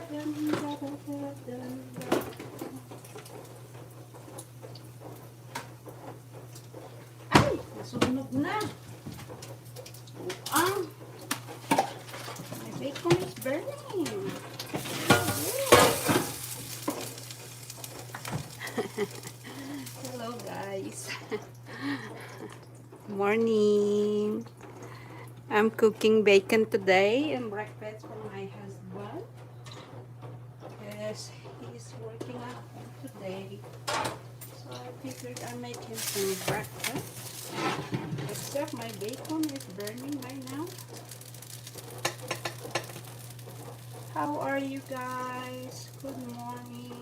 Ay, nasunog na. Ang my bacon is burning. Hello guys. Morning. I'm cooking bacon today and breakfast for my husband. Yes, he's working at home today. So I figured I'd make him some breakfast. Except my bacon is burning right now. How are you guys? Good morning.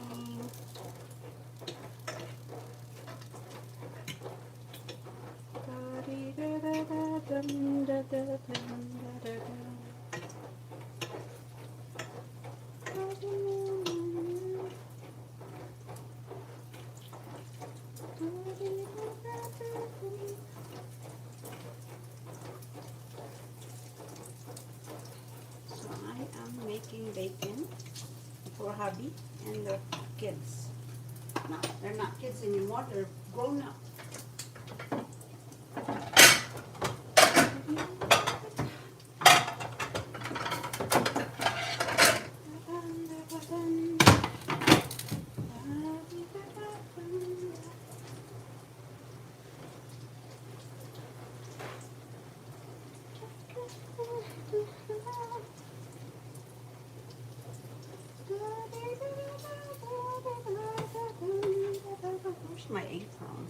So I am making bacon for hubby and the kids. No, they're not kids anymore, they're grown up. Where's my apron?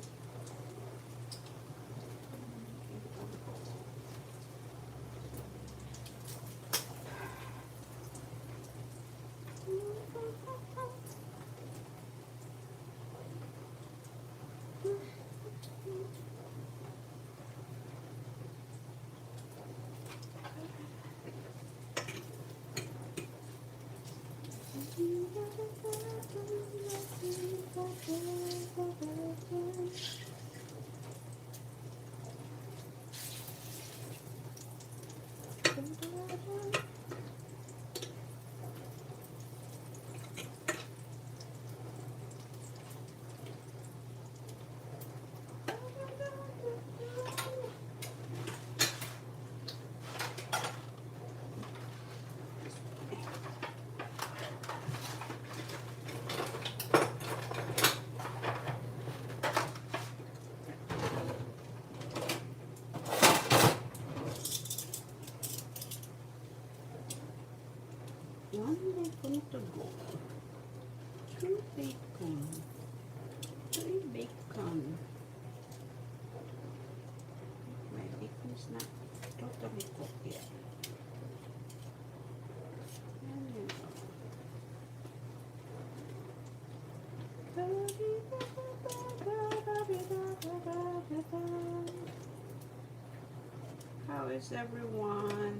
One bacon to go. 2 bacon. 3 bacon. My bacon is not totally cooked yet. How is everyone?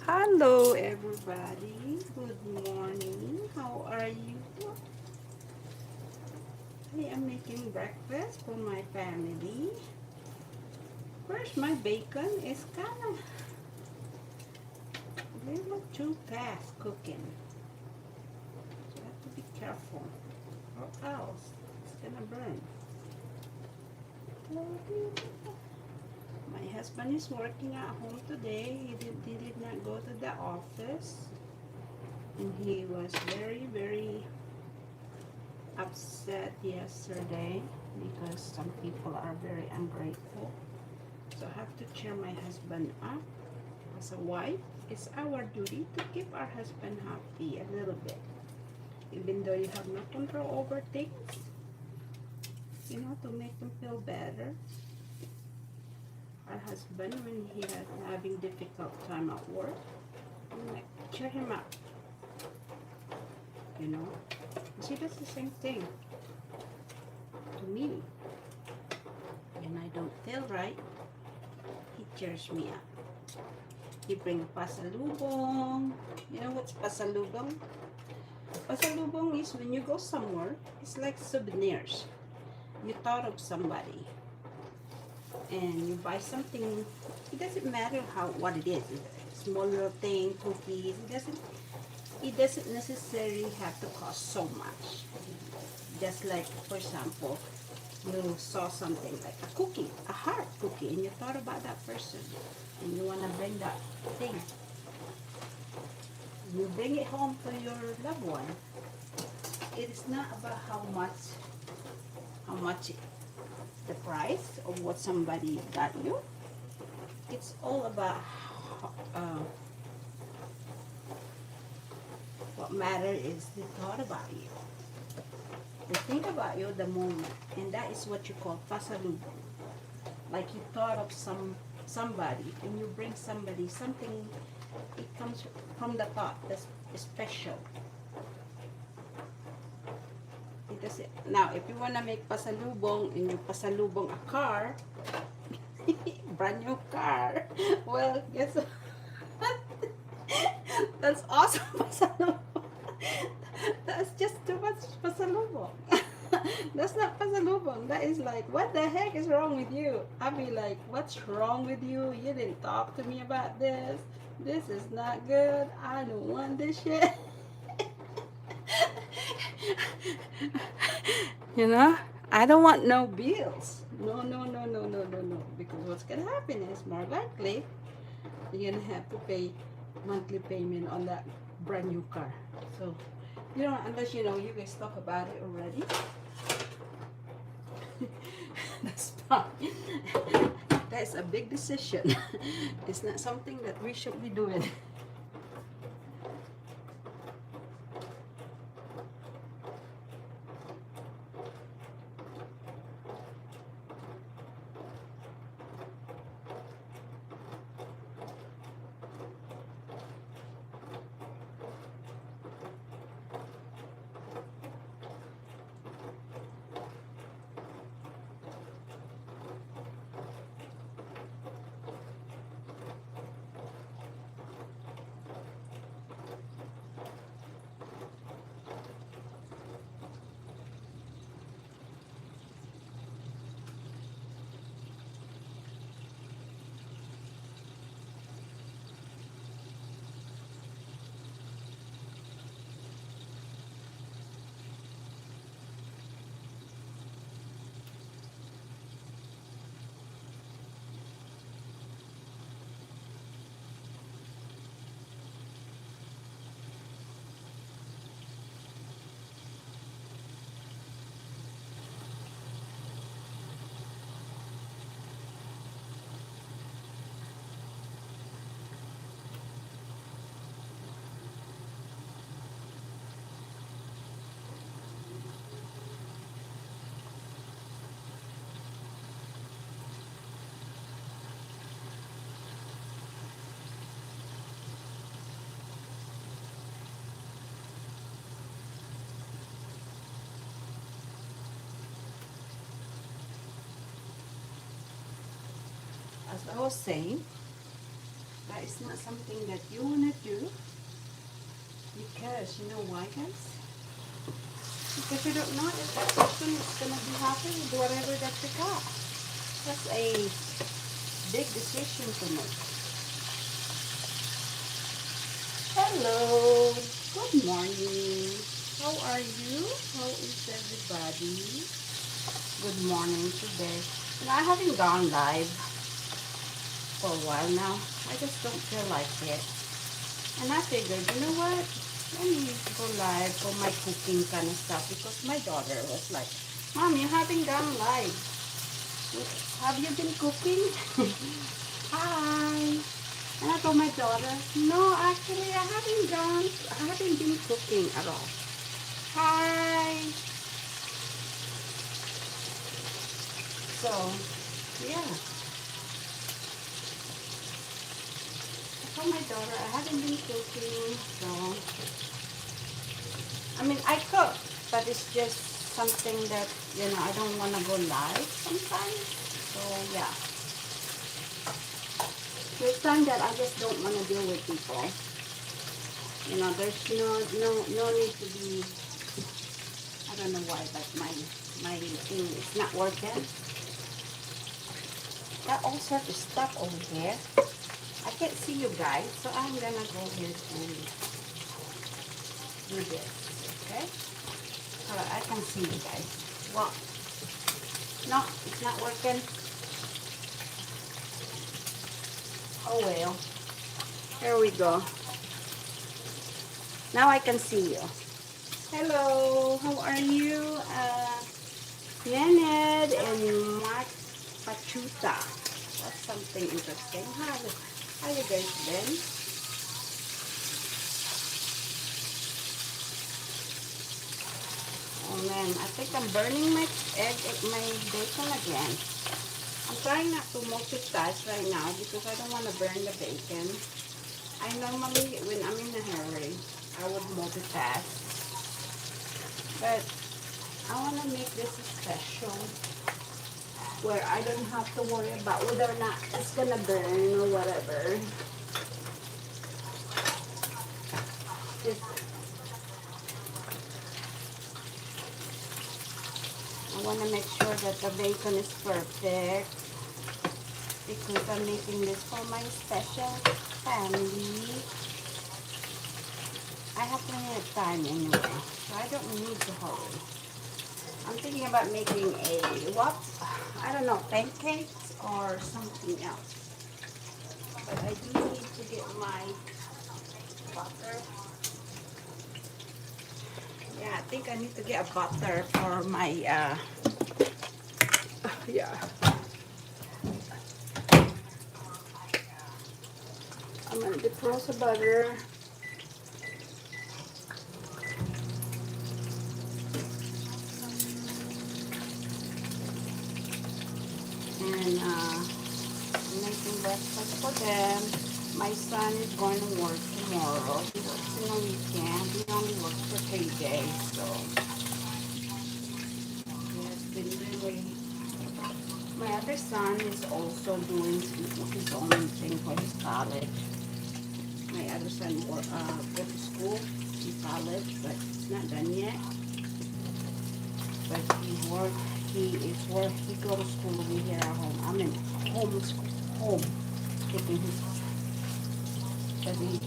Hello everybody, good morning. How are you? I am making breakfast for my family. First, my bacon is kind of a little too fast cooking. So I have to be careful or else it's gonna burn. My husband is working at home today. He did not go to the office. And he was very upset yesterday because some people are very ungrateful. So I have to cheer my husband up. As a wife, it's our duty to keep our husband happy a little bit. Even though you have no control over things, you know, to make them feel better. Our husband, when he is having difficult time at work, I'm like, cheer him up. You know, he does the same thing to me. When I don't feel right, he cheers me up. He brings pasalubong. You know what's pasalubong? Pasalubong is when you go somewhere, it's like souvenirs. You thought of somebody and you buy something. It doesn't matter what it is. small little thing, cookies. It doesn't necessarily have to cost so much. Just like, for example, you saw something like a cookie, a heart cookie, and you thought about that person, and you want to bring that thing. You bring it home to your loved one. It is not about how much the price of what somebody got you. It's all about what matters is the thought about you. They think about you the moment, and that is what you call pasalubong. Like you thought of somebody, and you bring somebody something. It comes from the thought that's special. It does it. Now, if you wanna make pasalubong and you pasalubong a car, brand new car, well, guess what? That's awesome pasalubong. That's just too much pasalubong. That's not pasalubong. That is like, what the heck is wrong with you? I'll be like, what's wrong with you? You didn't talk to me about this. This is not good. I don't want this shit. You know, I don't want no bills. No. Because what's gonna happen is more likely you're gonna have to pay monthly payment on that brand new car. So, you know, unless you guys talk about it already. That's fine. That's a big decision. It's not something that we should be doing. As I was saying, that is not something that you want to do, because you know why, guys? Because you don't know if that person is going to be happy with whatever that you got. That's a big decision to make. Hello, good morning. How are you? How is everybody? Good morning today. And I haven't gone live for a while now. I just don't feel like it. And I figured, you know what? Let me go live for my cooking kind of stuff, because my daughter was like, Mom, you haven't gone live. Have you been cooking? Hi. And I told my daughter, no, actually I haven't been cooking at all. Hi. So, yeah. My daughter, I haven't been cooking, so I mean I cook, but it's just something that I don't want to go live sometimes. So yeah, there's time that I just don't want to deal with people. There's no need to be. I don't know why, but my thing is not working. Got all sorts of stuff over here. I can't see you guys, so I'm gonna go ahead and do this, okay? So I can see you guys. Well, no, it's not working. Oh well. Here we go. Now I can see you. Hello, how are you? Nened and Mark Pachuta. That's something interesting. How you guys been? Oh man, I think I'm burning my my bacon again. I'm trying not to multitask right now because I don't want to burn the bacon. I normally, when I'm in a hurry, I would multitask. But I want to make this special where I don't have to worry about whether or not it's gonna burn or whatever. It's, I want to make sure that the bacon is perfect because I'm making this for my special family. I have plenty of time anyway, so I don't need to hurry. I'm thinking about making I don't know, pancakes or something else. But I do need to get my butter. Yeah, I think I need to get a butter for my, yeah. I'm going to defrost the butter. And making breakfast for them. My son is going to work tomorrow. He works in a weekend. He only works for 3 days, so he has been really. My other son is also doing his own thing for his college. My other son go to school in college, but it's not done yet. But he go to school, we here at home. I'm in home, taking his study.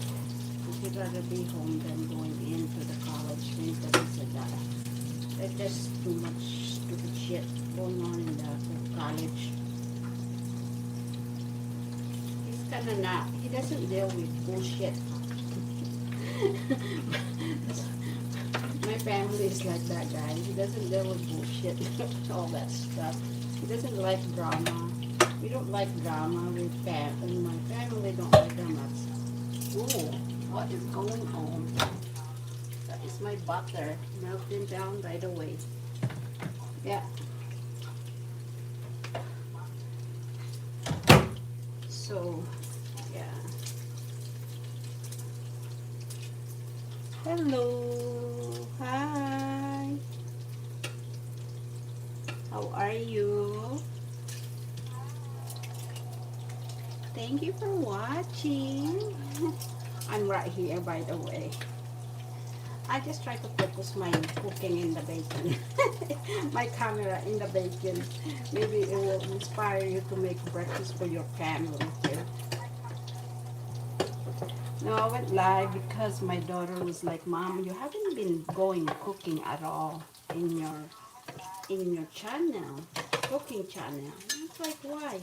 He'd rather be home than going into the college thing because he said that there's just too much stupid shit going on in the college. He's kind of not, he doesn't deal with bullshit. My family is like that guy. He doesn't deal with bullshit, all that stuff. He doesn't like drama. We don't like drama with family. My family don't like drama. Ooh, what is going on? That is my butter melting down right away. Yeah. So, yeah. Hello. Hi. How are you? Thank you for watching. I'm right here, by the way. I just try to focus my cooking in the bacon. My camera in the bacon. Maybe it will inspire you to make breakfast for your family too. No, I went live because my daughter was like, Mom, you haven't been going cooking at all in your channel, cooking channel. And it's like, why?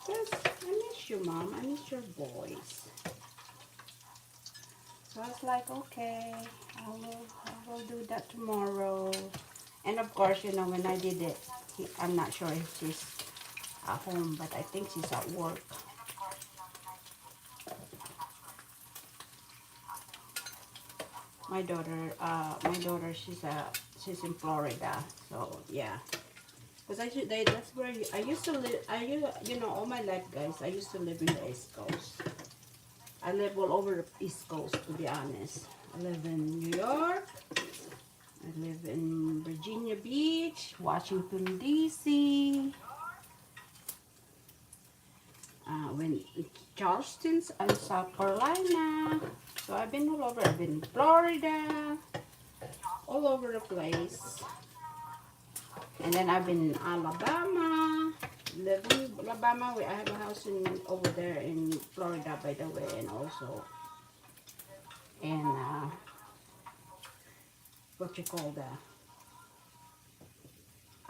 Because I miss you, Mom. I miss your voice. So I was like, okay, I will do that tomorrow. And of course, you know, when I did it, I'm not sure if she's at home, but I think she's at work. My daughter, she's in Florida, so yeah. Because that's where I used to live. You know, all my life, guys, I used to live in the East Coast. I live all over the East Coast, to be honest. I live in New York. I live in Virginia Beach, Washington, D.C. When Charleston and South Carolina. So I've been all over. I've been in Florida, all over the place. And then I've been in Alabama, living Alabama, I have a house over there in Florida, by the way, and also in what you call the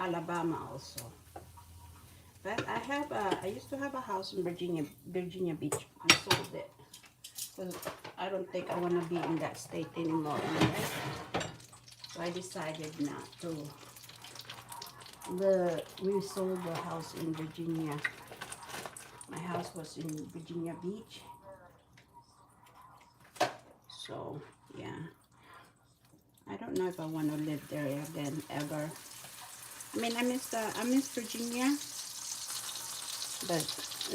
Alabama also. But I used to have a house in Virginia Beach. We sold it because I don't think I want to be in that state anymore. Anyway, so I decided not to. We sold the house in Virginia. My house was in Virginia Beach. So yeah, I don't know if I want to live there again ever. I mean, I miss Virginia, but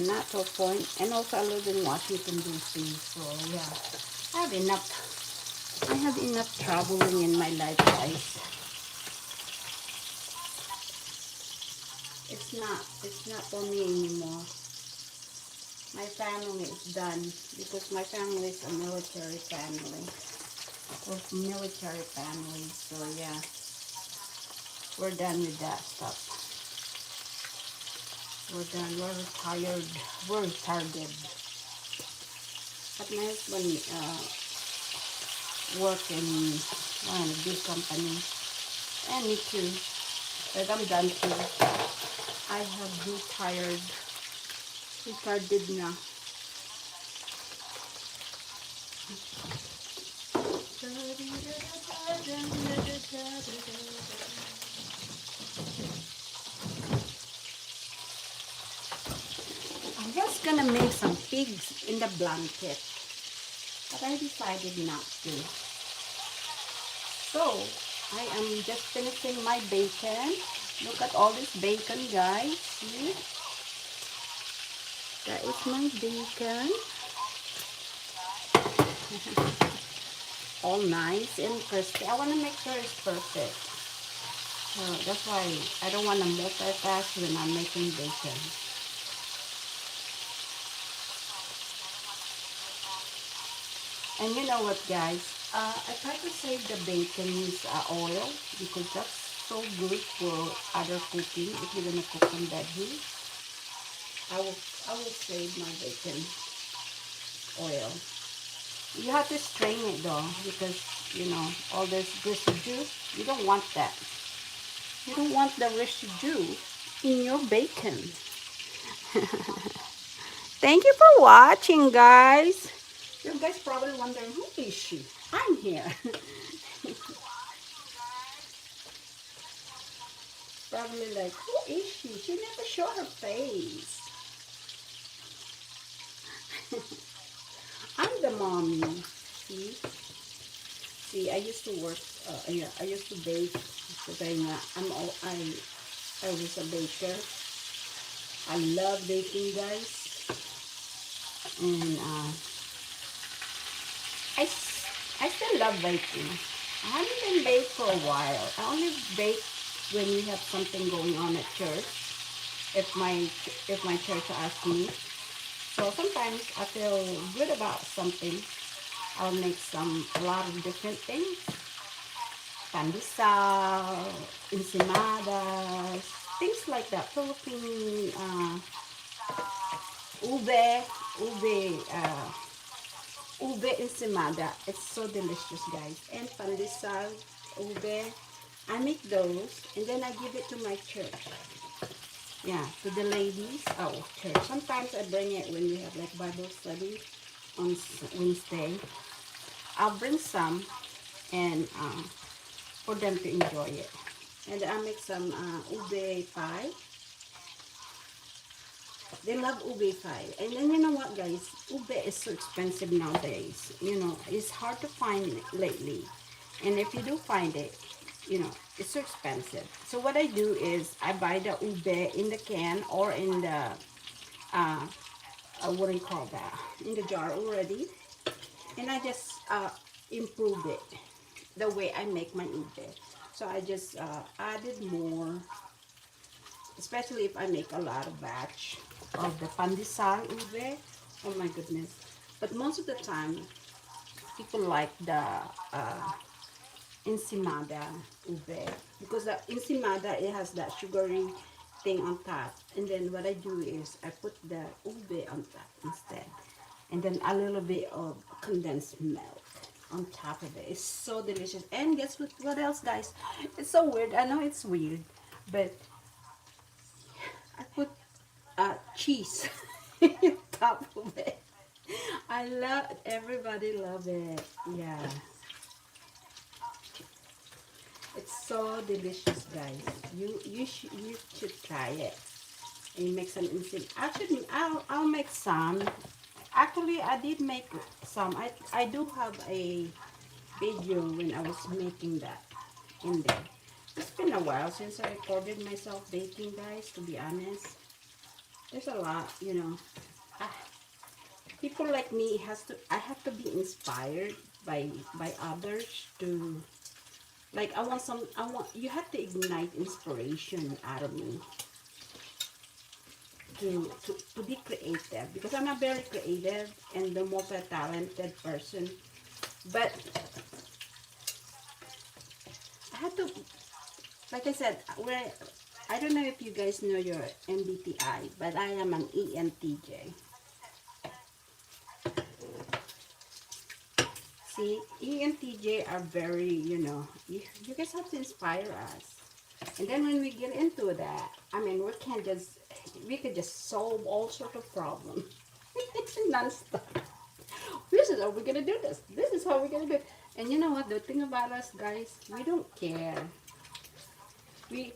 not to a point. And also, I live in Washington D.C. So yeah, I have enough traveling in my life, guys. It's not for me anymore. My family is done because my family is a military family. We're military family, so yeah, we're done with that stuff. We're done. We're retired. We're retired. But my husband work in one of the big company, and me too. But I'm done too. I have retired. Retired na. I was gonna make some pigs in the blanket, but I decided not to. So, I am just finishing my bacon. Look at all this bacon, guys. See? That is my bacon. All nice and crispy. I want to make sure it's perfect. So that's why I don't want to multitask when I'm making bacon. And you know what, guys? I try to save the bacon's oil because that's so good for other cooking. If you're gonna cook on veggie, I will save my bacon oil. You have to strain it though, because you know all this residue. You don't want that. You don't want the residue in your bacon. Thank you for watching, guys. You guys probably wondering, who is she? I'm here. Probably like, who is she? She never show her face. I'm the mommy. See? See, I used to work, yeah, I used to bake because I was a baker. I love baking, guys. And I still love baking. I haven't been baked for a while. I only bake when we have something going on at church. If my church asks me. So sometimes I feel good about something. I'll make a lot of different things. Pandesal, ensemadas, things like that. Philippine ube, ube, ube ensimada. It's so delicious, guys. And pandesal, ube. I make those and then I give it to my church. Yeah, to the ladies. Oh, church. Sometimes I bring it when we have like Bible study on Wednesday. I'll bring some and for them to enjoy it. And I make some ube pie. They love ube pie. And then you know what, guys? Ube is so expensive nowadays. You know, it's hard to find it lately. And if you do find it, you know, it's so expensive. So what I do is I buy the ube in the can or in the, what do you call that? In the jar already. And I just improve it the way I make my ube. So I just added more, especially if I make a lot of batch of the pandesal ube. Oh my goodness. But most of the time, people like the ensimada ube because the ensimada, it has that sugary thing on top. And then what I do is I put the ube on top instead. And then a little bit of condensed milk on top of it. It's so delicious. And guess what else, guys? It's so weird. I know it's weird, but I put cheese on top of it. I love everybody love it. Yeah. It's so delicious, guys. You should try it. And you make some instant. Actually, I'll make some. Actually, I did make some. I do have a video when I was making that in there. It's been a while since I recorded myself baking, guys, to be honest. There's a lot, you know. Ah, people like me I have to be inspired by others to, like, you have to ignite inspiration out of me to be creative, because I'm a very creative and the multi-talented person. But I had to, like I said, I don't know if you guys know your MBTI, but I am an ENTJ. See, ENTJ are very, you guys have to inspire us. And then when we get into that, I mean, we could just solve all sorts of problems. Non-stop. This is how we're going to do this. This is how we're going to do it. And you know what? The thing about us, guys, we don't care. We,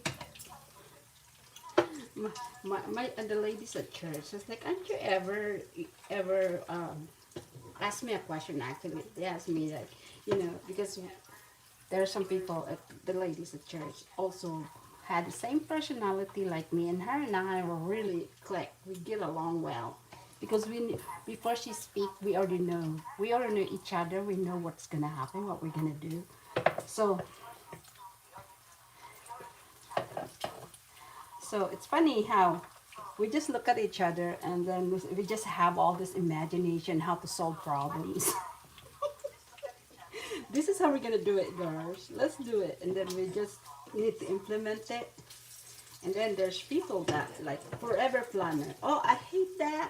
the ladies at church, it's like, aren't you ever, ask me a question, actually. They asked me, like, because there are some people, the ladies at church, also had the same personality like me, and her and I were really click. We get along well, because before she speak, we already know each other. We know what's gonna happen, what we're gonna do. So it's funny how we just look at each other, and then we just have all this imagination how to solve problems. This is how we're gonna do it, girls. Let's do it. And then we just need to implement it. And then there's people that like forever planner. Oh, I hate that.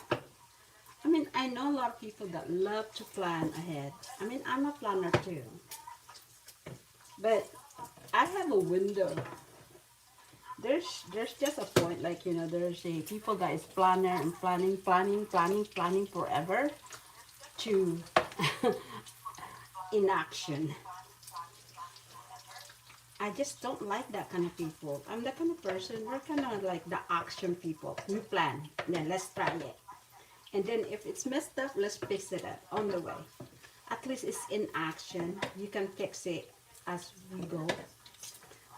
I mean, I know a lot of people that love to plan ahead. I mean, I'm a planner too. But I have a window. There's just a point, like, there's a people that is planner and planning forever to inaction. I just don't like that kind of people. I'm the kind of person, we're kind of like the action people. We plan, then let's try it. And then if it's messed up, let's fix it up on the way. At least it's in action. You can fix it as we go.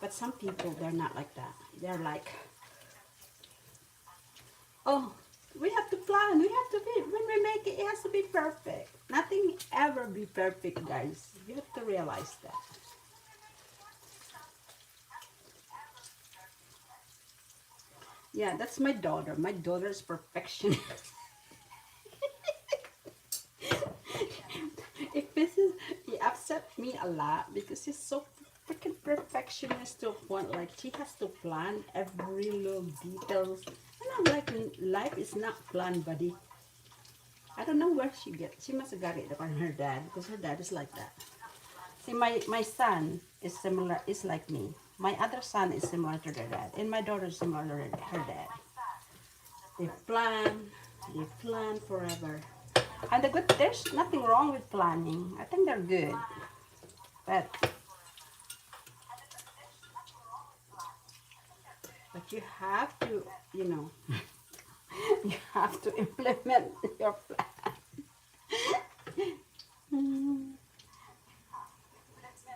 But some people, they're not like that. They're like, oh, we have to plan. We have to be, when we make it, it has to be perfect. Nothing ever be perfect, guys. You have to realize that. Yeah, that's my daughter. My daughter is perfection. It upset me a lot because she's so freaking perfectionist to a point. Like, she has to plan every little details. And I'm like, life is not planned, buddy. I don't know where she must have got it from her dad, because her dad is like that. See, my son is similar, is like me. My other son is similar to their dad, and my daughter is similar to her dad. They plan forever. And there's nothing wrong with planning. I think they're good. But you have to, you have to implement your plan.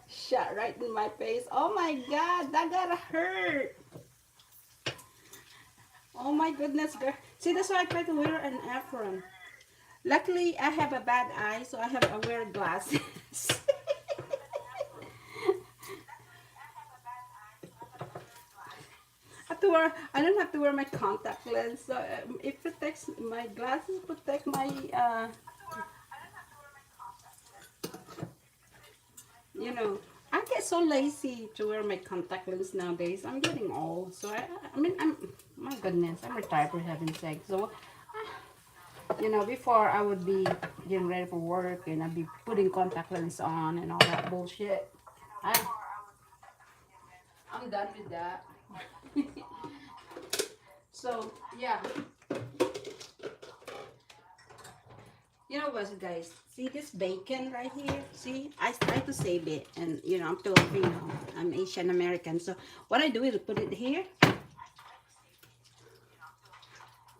Shot right in my face. Oh my God, that gotta hurt. Oh my goodness, girl. See, that's why I try to wear an apron. Luckily, I have a bad eye, so I wear glasses. I don't have to wear my contact lens, so it protects my glasses, protect my, you know, I get so lazy to wear my contact lens nowadays. I'm getting old, so I mean, my goodness, I'm retired for heaven's sake. So, you know, before I would be getting ready for work and I'd be putting contact lens on and all that bullshit. I, I'm done with that. So, yeah. You know what, guys? See this bacon right here? See, I try to save it, and you know, I'm Filipino, I'm Asian American. So what I do is put it here,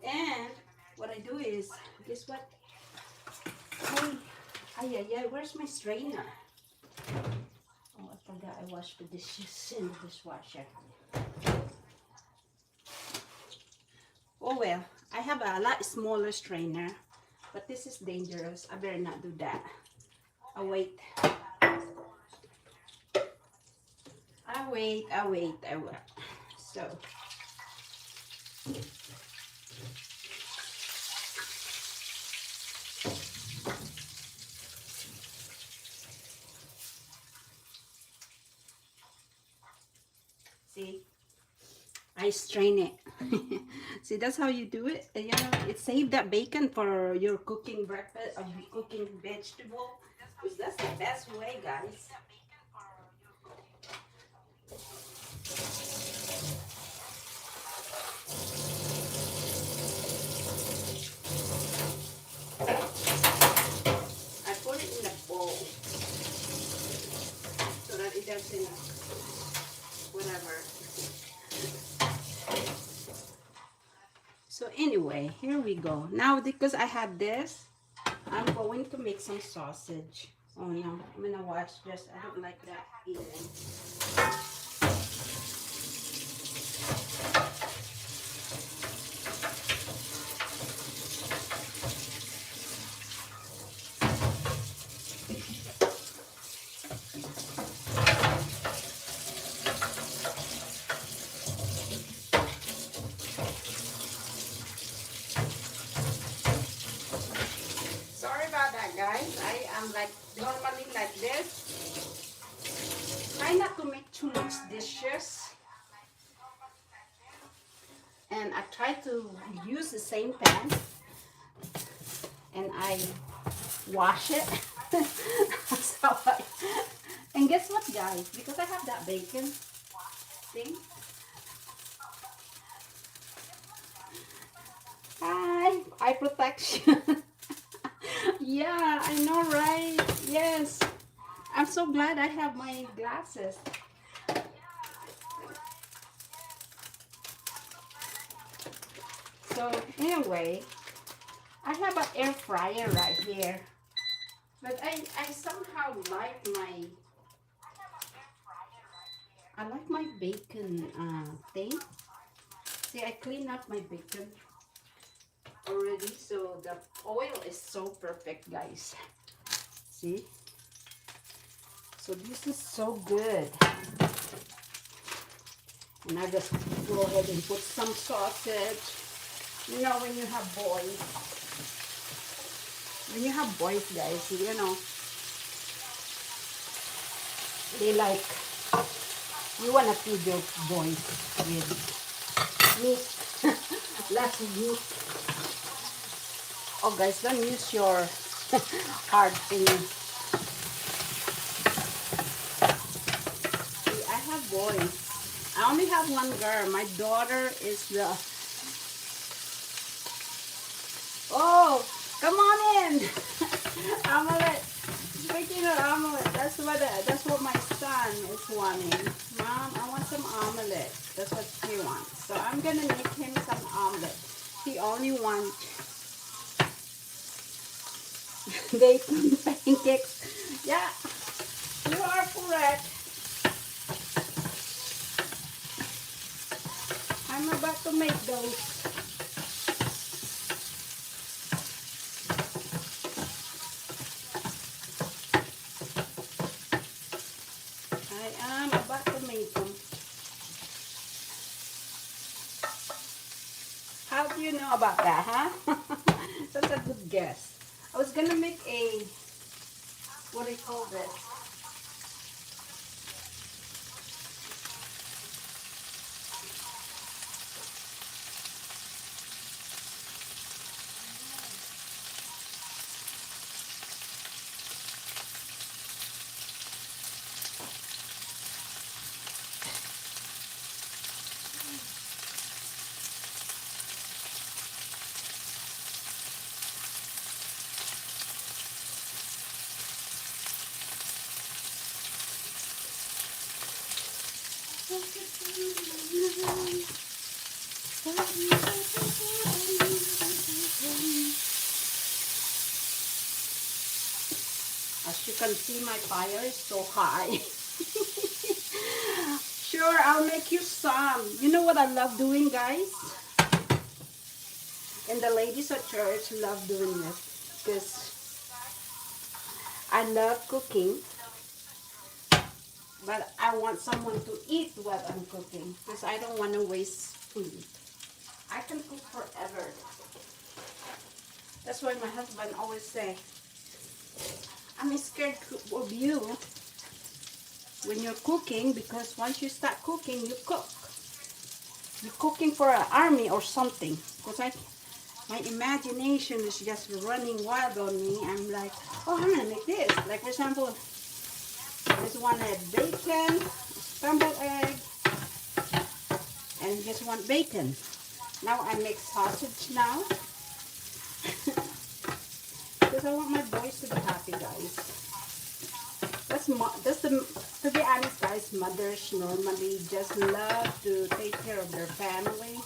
and what I do is, guess what? Hey, where's my strainer? Oh, I forgot I washed the dishes in the dishwasher. Oh well, I have a lot smaller strainer, but this is dangerous. I better not do that. I wait. I wait. So, see, I strain it. See, that's how you do it. You know, it save that bacon for your cooking breakfast, cooking vegetable. 'Cause that's the best way, guys. I put it in a bowl so that it doesn't, whatever. So anyway, here we go. Now, because I have this, I'm going to make some sausage. Oh no, I'm gonna wash just, I don't like that even. Sorry about that, guys. I am like normally like this. Try not to make too much dishes. And I try to use the same pan and I wash it. So and guess what, guys? Because I have that bacon thing. Hi, eye protection. Yeah, I know, right? Yes. I'm so glad I have my glasses. So anyway, I have an air fryer right here. But I somehow like my bacon thing. See, I clean up my bacon already, so the oil is so perfect, guys. See? So this is so good. And I just go ahead and put some sausage. You know, when you have boys, guys, you know, they like, you want to feed your boys with meat, lots of meat. Oh, guys, don't use your hard thing. See, I have boys. I only have one girl. My daughter is the... Oh, come on in. Omelette. Speaking of omelette, that's what my son is wanting. Mom, I want some omelette. That's what he wants. So I'm gonna make him some omelette. He only wants bacon pancakes. Yeah, you are correct. I'm about to make those. I am about to make them. How do you know about that, huh? That's a good guess. I was gonna make a, what do you call this? As you can see, my fire is so high. Sure, I'll make you some. You know what I love doing, guys? And the ladies at church love doing this because I love cooking, but I want someone to eat what I'm cooking because I don't want to waste food. I can cook forever. That's why my husband always say, I'm scared of you when you're cooking, because once you start cooking, you cook. You're cooking for an army or something. Because my imagination is just running wild on me. I'm like, oh, I'm gonna make this. Like for example, this one had bacon, scrambled egg, and just want bacon. Now I make sausage now. Because I want my boys to be happy, guys. To be honest, guys, mothers normally just love to take care of their family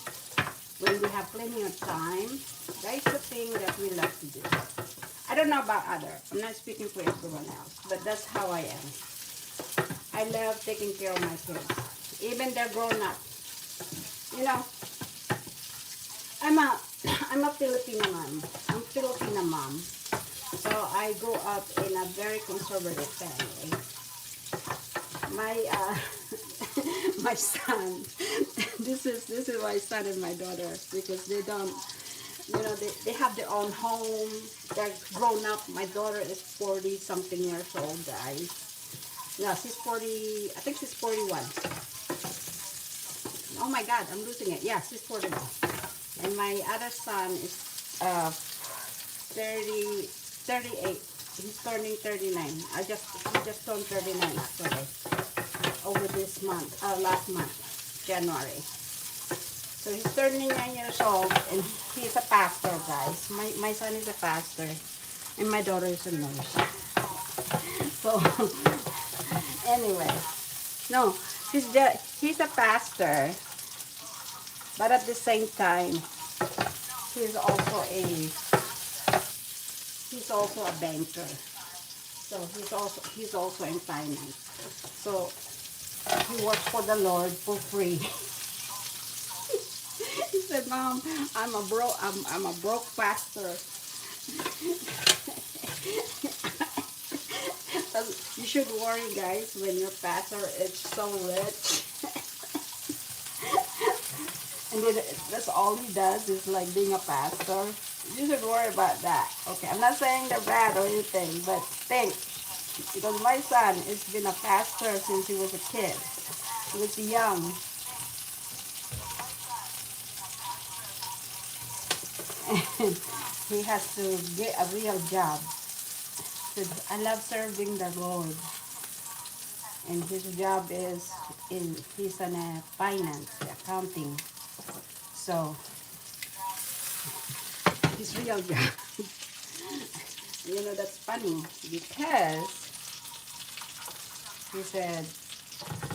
when we have plenty of time. That's the thing that we love to do. I don't know about others. I'm not speaking for everyone else, but that's how I am. I love taking care of my kids, even they're grown up. You know, I'm a Filipino mom. I'm Filipino mom. So I grew up in a very conservative family. My my son, this is my son and my daughter, because they don't, you know, they have their own home. They're grown up. My daughter is 40 something years old, guys. No, she's 40. I think she's 41. Oh my God, I'm losing it. Yeah, she's 41. And my other son is 38. He's turning 39. He just turned 39 actually. Over this month, last month, January. So he's turning 9 years old, and he's a pastor, guys. My son is a pastor, and my daughter is a nurse. So anyway, no, he's a pastor, but at the same time, he's also a banker. So he's also in finance. So he works for the Lord for free. He said, "Mom, I'm a broke pastor." You should worry, guys, when your pastor is so rich. And that's all he does is like being a pastor. You should worry about that. Okay, I'm not saying they're bad or anything, but think. Because my son has been a pastor since he was a kid. He was young. And he has to get a real job. I love serving the Lord. And his job is he's in finance, accounting. So his real job. You know, that's funny because he said,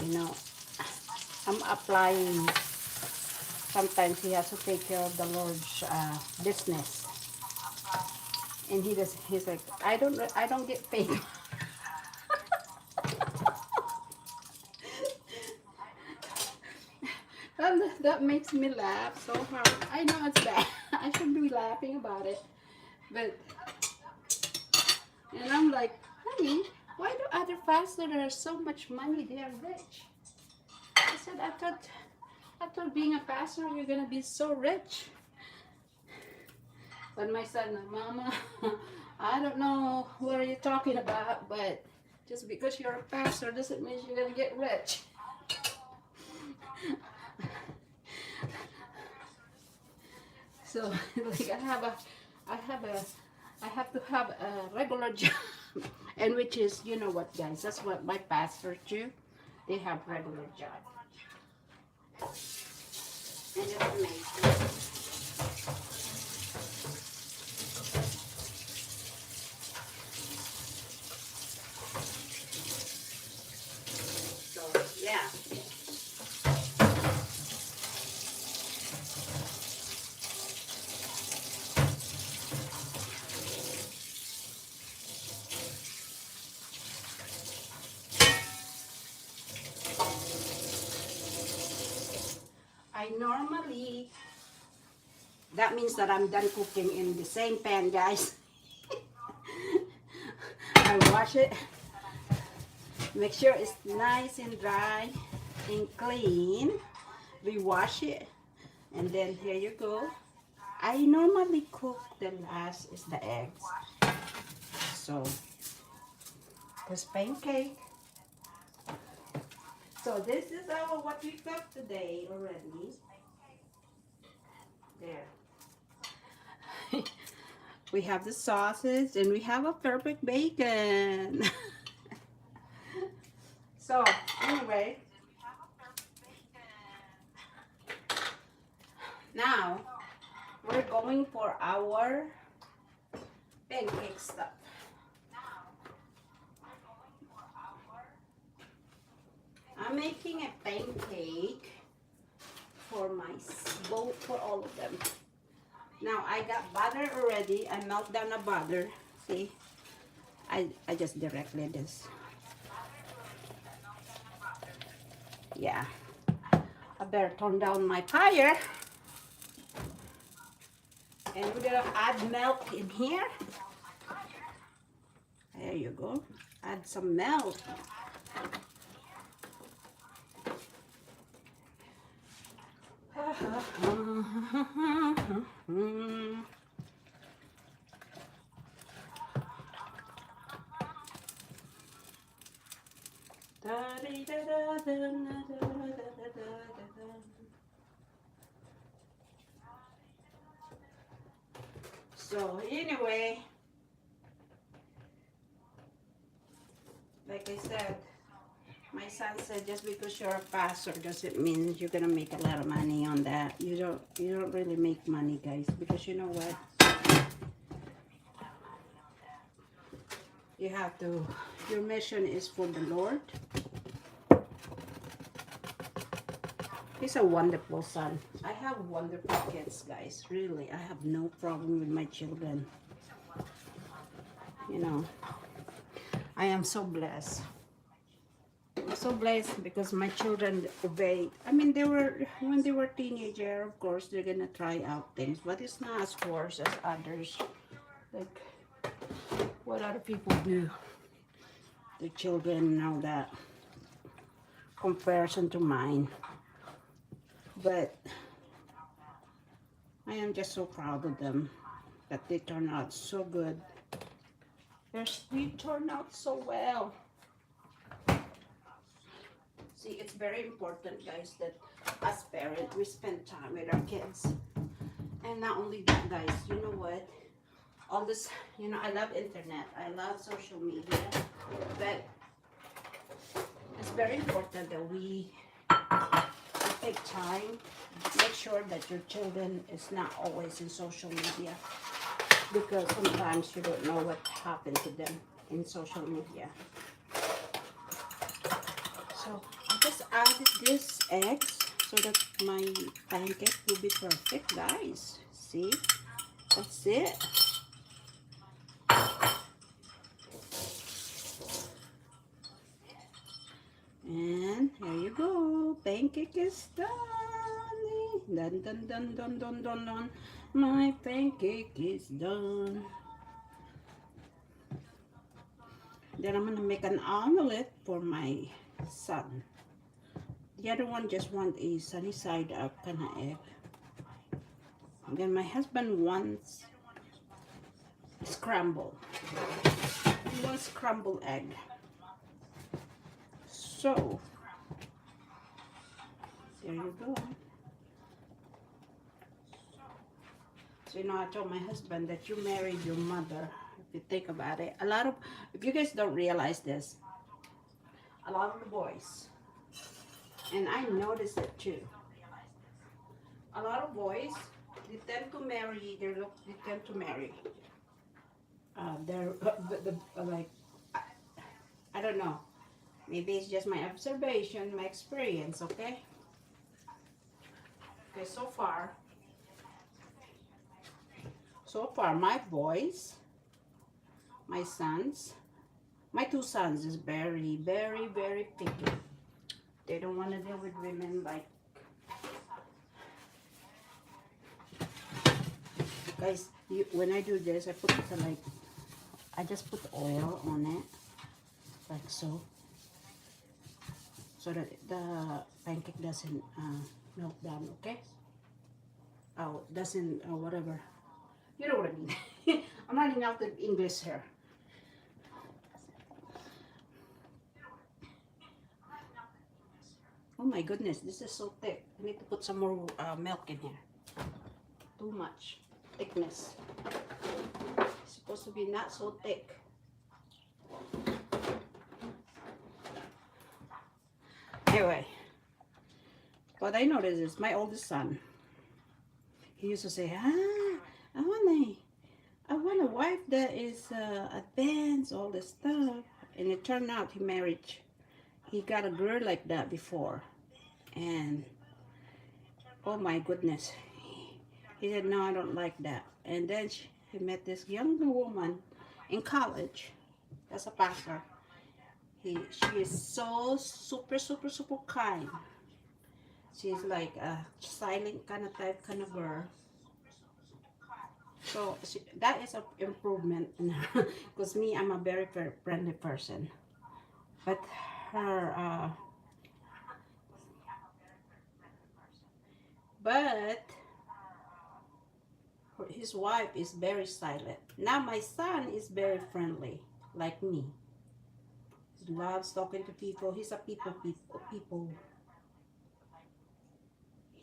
you know, I'm applying. Sometimes he has to take care of the Lord's business, and he's like, I don't get paid. That makes me laugh so hard. I know it's bad. I should be laughing about it, but and I'm like, honey, why do other pastors have so much money? They are rich. I said, I thought being a pastor, you're gonna be so rich. But my son, Mama, I don't know what are you talking about, but just because you're a pastor doesn't mean you're gonna get rich. So like I have to have a regular job, and which is, you know what, guys, that's what my pastors do. They have regular job. And it's amazing. So yeah. normally, that means that I'm done cooking in the same pan, guys. I wash it, make sure it's nice and dry and clean. We wash it, and then here you go. I normally cook the last is the eggs. So, this pancake. So this is our what we cooked today already. There. We have the sausage and we have a perfect bacon. So anyway, now we're going for our pancake stuff. I'm making a pancake for both for all of them. Now I got butter already. I melt down the butter. See, I just directly this. Yeah, I better turn down my fire. And we're gonna add milk in here. There you go. Add some milk. So anyway, like I said, my son said just because you're a pastor doesn't mean you're gonna make a lot of money on that. You don't really make money, guys, because you know what? You have to, your mission is for the Lord. He's a wonderful son. I have wonderful kids, guys. Really, I have no problem with my children. You know, I am so blessed. I'm so blessed because my children obeyed. I mean, when they were teenager, of course, they're gonna try out things, but it's not as forced as others. Like what other people do, the children and all that, comparison to mine. But I am just so proud of them that they turn out so good. They turn out so well. See, it's very important, guys, that as parents, we spend time with our kids. And not only that, guys, you know what? All this, you know, I love internet. I love social media. But it's very important that we take time, make sure that your children is not always in social media, because sometimes you don't know what happened to them in social media. So I just added this eggs so that my pancake will be perfect, guys. See, that's it. And here you go, pancake is done. Dun dun dun dun dun dun dun. My pancake is done. Then I'm gonna make an omelet for my son. The other one just want a sunny side up kind of egg. And then my husband wants scramble. He wants scrambled egg. So there you go. So you know, I told my husband that you married your mother. If you think about it, if you guys don't realize this, a lot of the boys, and I noticed it too, a lot of boys, they tend to marry, like, I don't know, maybe it's just my observation, my experience, okay? Okay, so far my boys, my sons, my two sons is very, very, very picky. They don't want to deal with women like Guys, when I do this, I put it like, I just put oil on it, like so, so that the pancake doesn't melt down, okay? Oh, doesn't, whatever. You know what I mean. I'm running out of English here. Oh my goodness, this is so thick. I need to put some more milk in here. Too much thickness. It's supposed to be not so thick. Anyway, what I noticed is my oldest son, he used to say, I want a wife that is advanced, all this stuff. And it turned out he got a girl like that before. And oh my goodness, he said, no, I don't like that. And then he met this young woman in college. That's a pastor. She is so super kind. She's like a silent kind of type kind of girl. So that is an improvement in her. Because me, I'm a very friendly person. But her, but his wife is very silent. Now my son is very friendly, like me. He loves talking to people. He's a people.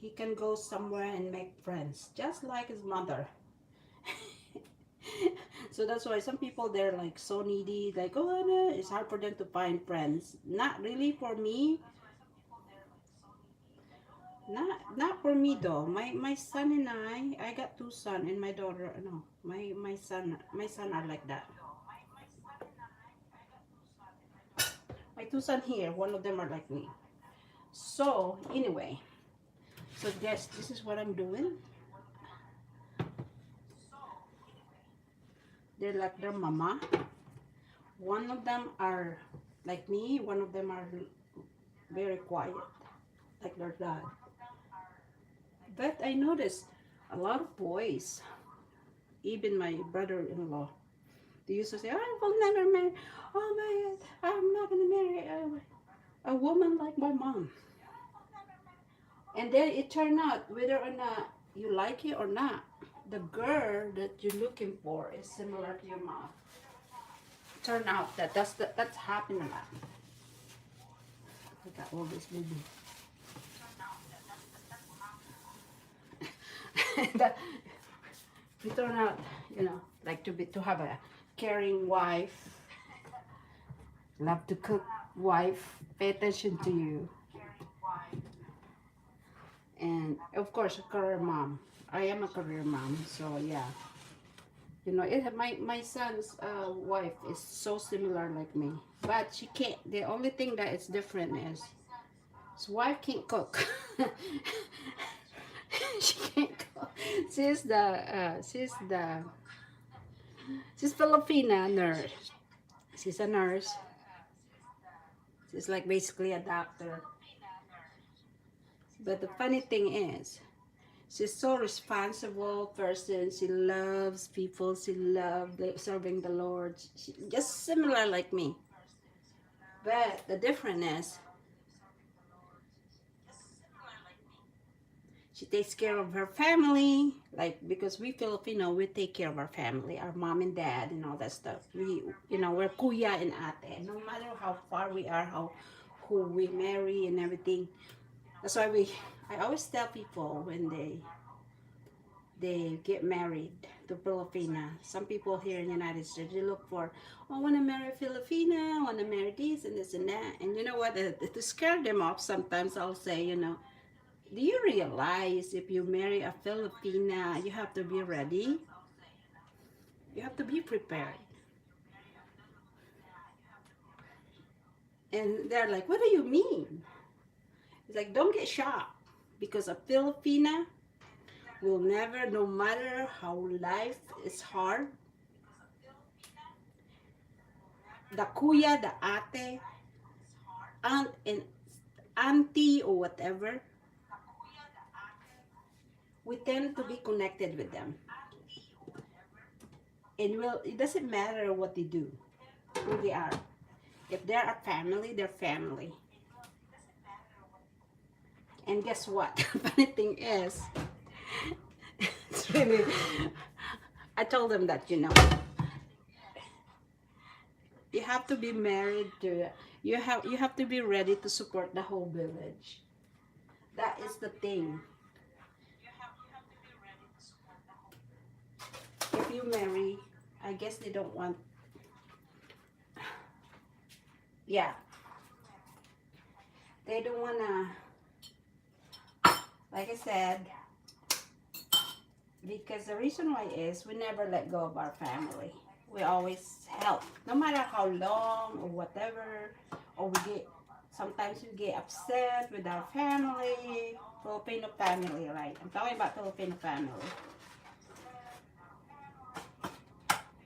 He can go somewhere and make friends, just like his mother. So that's why some people, they're like so needy, like, oh no, it's hard for them to find friends. Not really for me. Not for me though. My son and I got two sons, and my daughter, no, my son are like that. My two sons here, one of them are like me. So anyway, so yes, this is what I'm doing. They're like their mama. One of them are like me. One of them are very quiet, like their dad. But I noticed a lot of boys, even my brother-in-law, they used to say, I will never marry. Oh my God, I'm not gonna marry a woman like my mom. And then it turned out, whether or not you like it or not, the girl that you're looking for is similar to your mom. Turn out that that's happened a lot. I got all this movie. That we turn out, like to have a caring wife, love to cook wife, pay attention to you, and of course a career mom. I am a career mom, so yeah. My son's wife is so similar like me, but she can't. The only thing that is different is his wife can't cook. She can't cook. She's the she's Filipina nurse. She's a nurse. She's like basically a doctor. But the funny thing is, she's so responsible person. She loves people. She loves serving the Lord. She, just similar like me. But the difference is, she takes care of her family. Like, because we Filipino, we take care of our family, our mom and dad, and all that stuff. We're kuya and ate. No matter how far we are, who we marry and everything. That's why I always tell people when they get married to Filipina. Some people here in the United States, they look for, oh, I want to marry a Filipina, I want to marry this and this and that. And you know what? To scare them off, sometimes I'll say, do you realize if you marry a Filipina, you have to be ready? You have to be prepared. And they're like, what do you mean? It's like, don't get shocked. Because a Filipina will never, no matter how life is hard, the kuya, the ate, aunt and auntie or whatever, we tend to be connected with them. It doesn't matter what they do, who they are. If they're a family, they're family. And guess what? Funny thing is, it's really, I told them that, you have to be married to, you have to be ready to support the whole village. That is the thing. If you marry, I guess they don't want, yeah, they don't wanna, like I said, because the reason why is we never let go of our family. We always help, no matter how long or whatever, or sometimes we get upset with our family, Filipino family, right? I'm talking about Filipino family.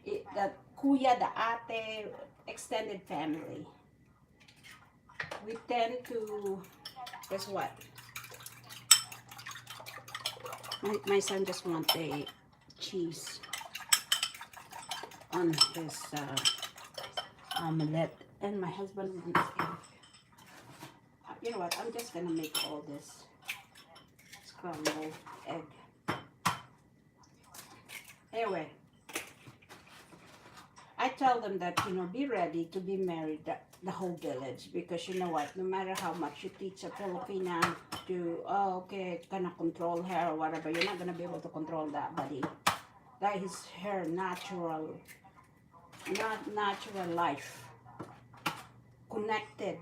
The kuya, the ate, extended family. We tend to, guess what? My son just wants a cheese on his omelette, and my husband wants egg. You know what? I'm just gonna make all this scrambled egg. Anyway, I tell them that, be ready to be married, the whole village, because you know what? No matter how much you teach a Filipina to, oh, okay, gonna control her or whatever, you're not gonna be able to control that, buddy. That is her natural life. Connected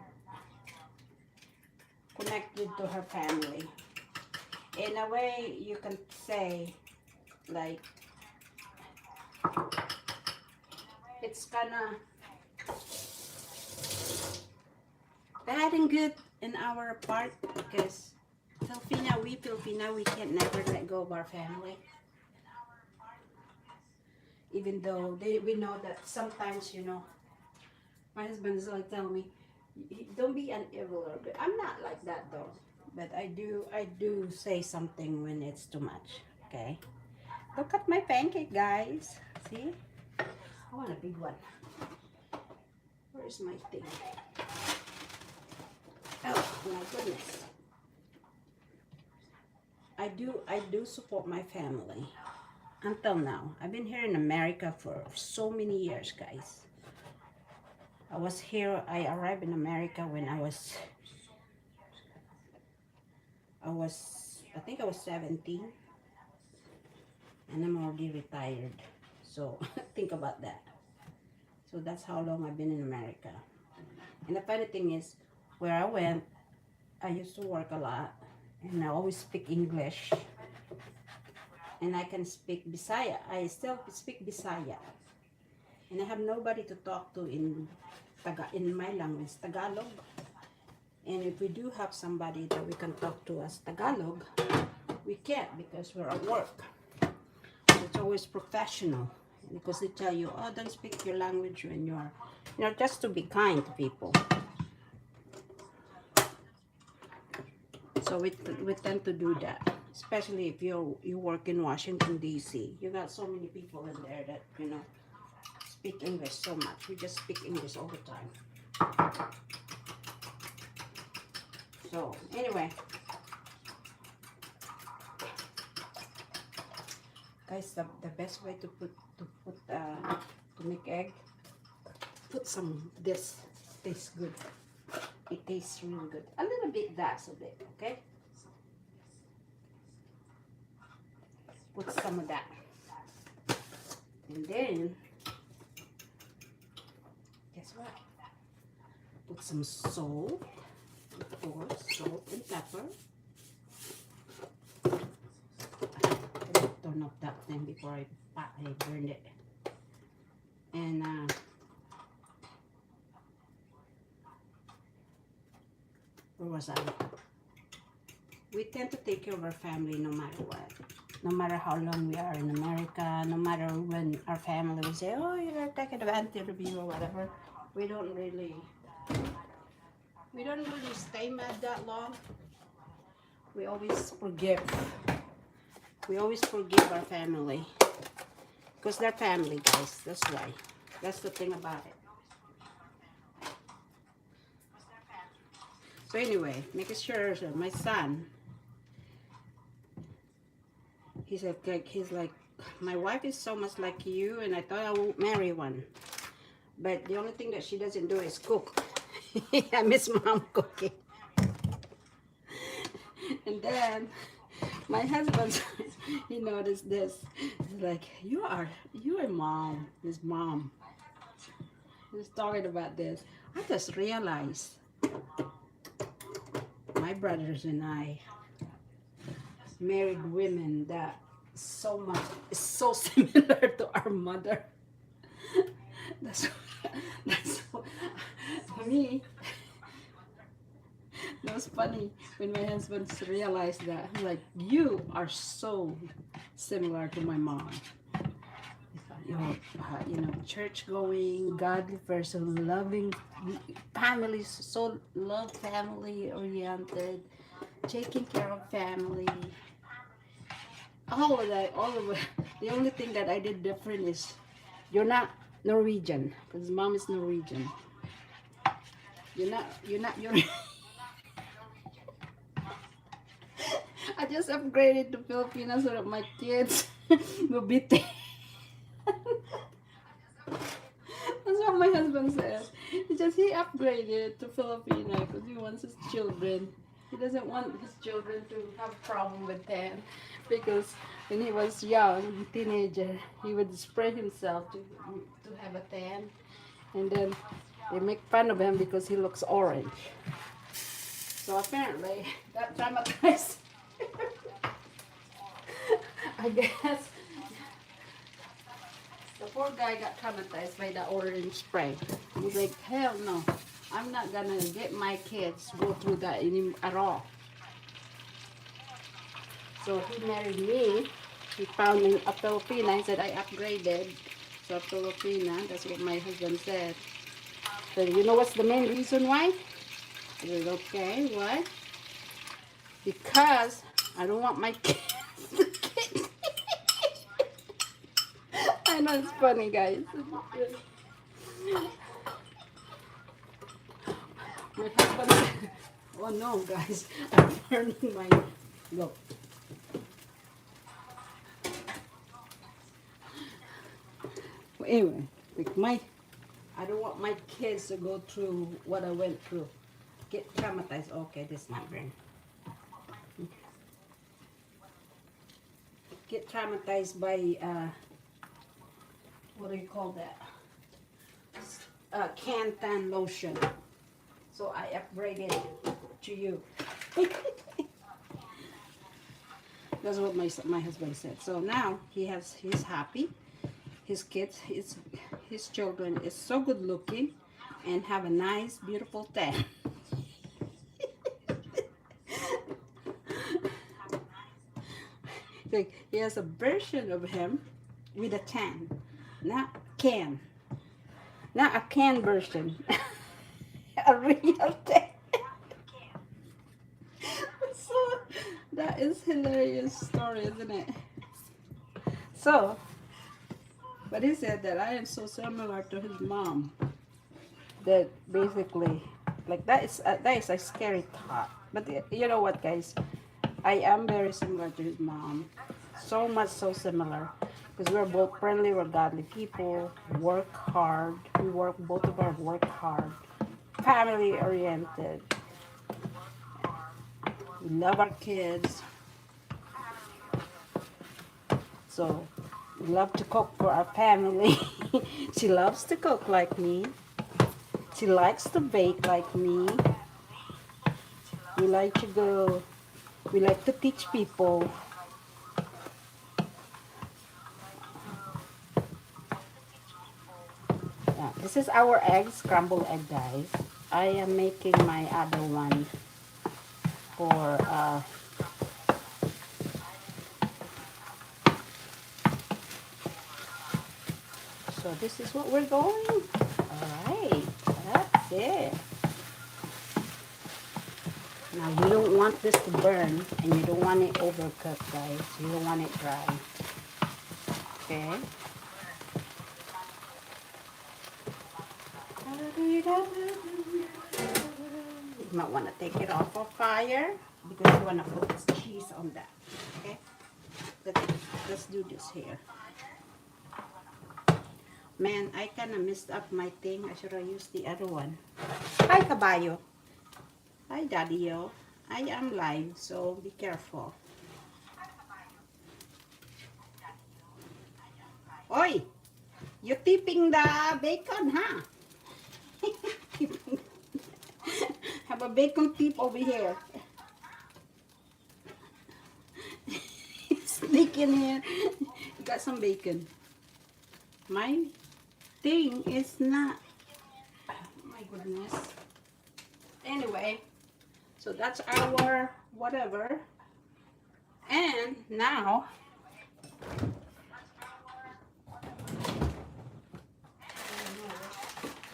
to her family. In a way, you can say, like, it's kinda bad and good in our part, because Filipina, we can never let go of our family. Even though we know that sometimes, my husband is like telling me, don't be an evil, but I'm not like that though. But I do say something when it's too much. Okay. Look at my pancake, guys. See? I want a big one. Where's my thing? Oh my goodness. I do support my family. Until now. I've been here in America for so many years, guys. I arrived in America when I think I was 17, and I'm already retired. So think about that. So that's how long I've been in America. And the funny thing is, where I went, I used to work a lot, and I always speak English. And I can speak Bisaya. I still speak Bisaya. And I have nobody to talk to in my language, Tagalog. And if we do have somebody that we can talk to as Tagalog, we can't because we're at work. It's always professional, because they tell you, oh, don't speak your language when you're just to be kind to people. So we tend to do that, especially if you work in Washington, D.C. You got so many people in there that, speak English so much. We just speak English all the time. So anyway, guys, the best way to make egg, put some this. Tastes good. It tastes really good. A little bit, that's a bit, okay? Put some of that, and then guess what? Put some salt, of course, salt and pepper. I didn't turn off that thing before I burned it. And where was I? We tend to take care of our family no matter what. No matter how long we are in America, no matter when our family will say, oh, you're taking advantage of you or whatever. We don't really stay mad that long. We always forgive. We always forgive our family. Because they're family, guys. That's why. That's the thing about it. So anyway, making sure that my son, he's like, my wife is so much like you, and I thought I won't marry one. But the only thing that she doesn't do is cook. I miss mom cooking. And then my husband, he noticed this. He's like, you're mom, his mom. He's talking about this. I just realized my brothers and I married women that so much is so similar to our mother. That's that's for me. That was funny when my husband realized that. I'm like, you are so similar to my mom. Church going, godly person, loving families, so love family oriented, taking care of family. All of that, all of it. The only thing that I did different is you're not Norwegian, because mom is Norwegian. You're I just upgraded to Filipino so that my kids will be tan. That's what my husband said. He upgraded to Filipino because he wants his children. He doesn't want his children to have problem with tan, because when he was young, teenager, he would spray himself to have a tan, and then they make fun of him because he looks orange. So apparently that traumatized. I guess the poor guy got traumatized by the orange spray. He's like, hell no, I'm not gonna get my kids go through that at all. So he married me. He found me a Filipina. He said I upgraded to a Filipina. That's what my husband said. So you know what's the main reason why? I said, okay, why? Because I don't want my kids to get. I know it's funny, guys. My husband. Oh no, guys! I'm burning my. Look. Anyway, I don't want my kids to go through what I went through. Get traumatized. Okay, this is my brain. Get traumatized by what do you call that? Cantan lotion. So I upgraded to you. That's what my husband said. So now he's happy. His kids, his children is so good looking and have a nice, beautiful tan. Like he has a version of him with a tan, not a can version, a real tan. So that is hilarious story, isn't it? So, but he said that I am so similar to his mom that basically, like that is a scary thought. But you know what, guys? I am very similar to his mom. So much so similar. Because we're both friendly, we're godly people, work hard. Both of us work hard. Family oriented. We love our kids. So, we love to cook for our family. She loves to cook like me. She likes to bake like me. We like to teach people. Yeah, this is our scrambled egg, guys. I am making my other one for so this is what we're going. Alright, that's it. Now you don't want this to burn, and you don't want it overcooked, guys. You don't want it dry. Okay? You might want to take it off of fire because you want to put this cheese on that. Okay, let's do this here. Man, I kind of messed up my thing. I should have used the other one. Hi, Kabayo. Hi, Daddy-o. I am live, so be careful. Oi, you're tipping the bacon, huh? Have a bacon tip over here. Sneak in here. Got some bacon. My thing is not. Oh my goodness. Anyway, so that's our whatever. And now,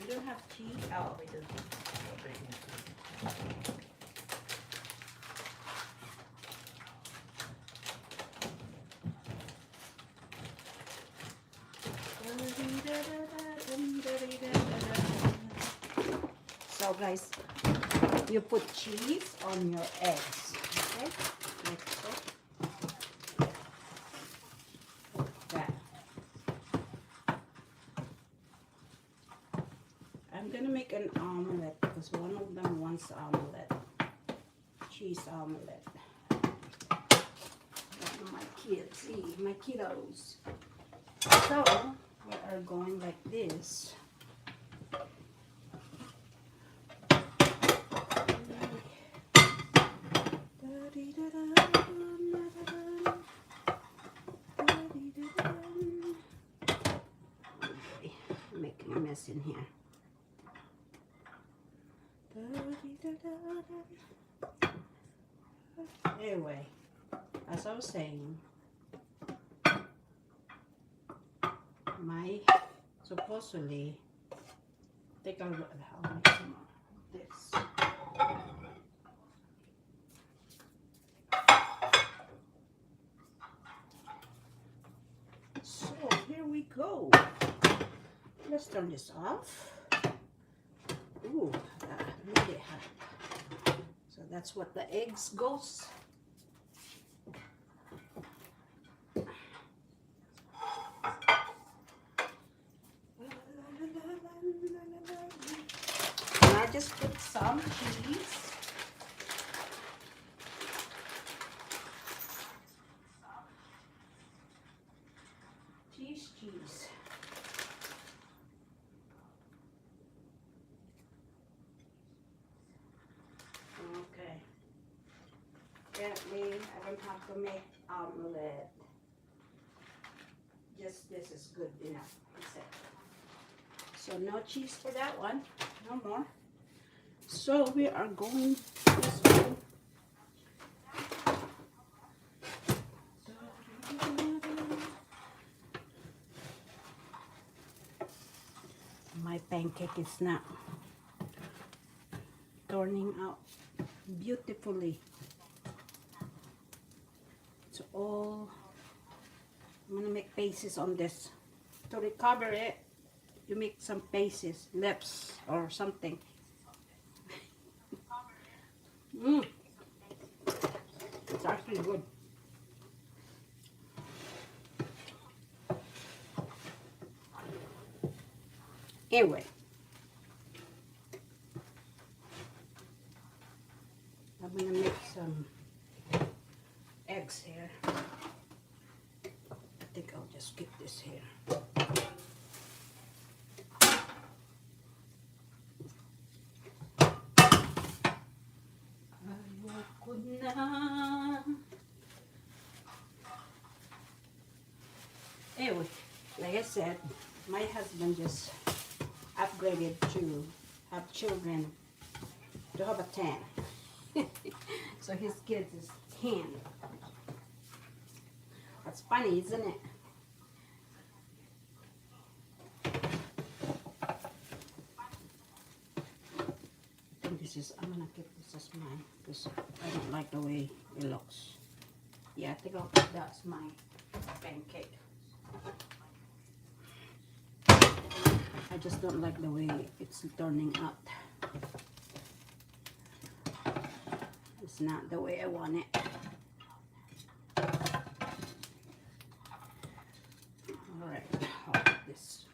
we don't have cheese. Oh, we do. So guys, you put cheese on your eggs, okay? Like so. Like that. I'm gonna make an omelette because one of them wants omelette. Cheese omelette. My kids, see, my kiddos. So we are going like this. Okay, making a mess in here. Anyway, as I was saying, my supposedly take a look at how much some of this. So here we go. Let's turn this off. Ooh, made it hot. So that's what the eggs goes. And I just put some cheese. Cheese. Okay. Apparently, I don't have to make omelette. Just this is good enough. So no cheese for that one. No more. So we are going this way. My pancake is not turning out beautifully. It's all, I'm gonna make pieces on this. To recover it, you make some pieces, lips or something. It's actually good. Anyway, I'm gonna make some eggs here. I think I'll just keep this here. Anyway, like I said, my husband just upgraded to have children, to have a 10. So his kids is 10. That's funny, isn't it? I think this is, I'm gonna keep this as mine because I don't like the way it looks. Yeah, I think I'll put that as my pancake. I just don't like the way it's turning out. It's not the way I want it. Alright, how about this?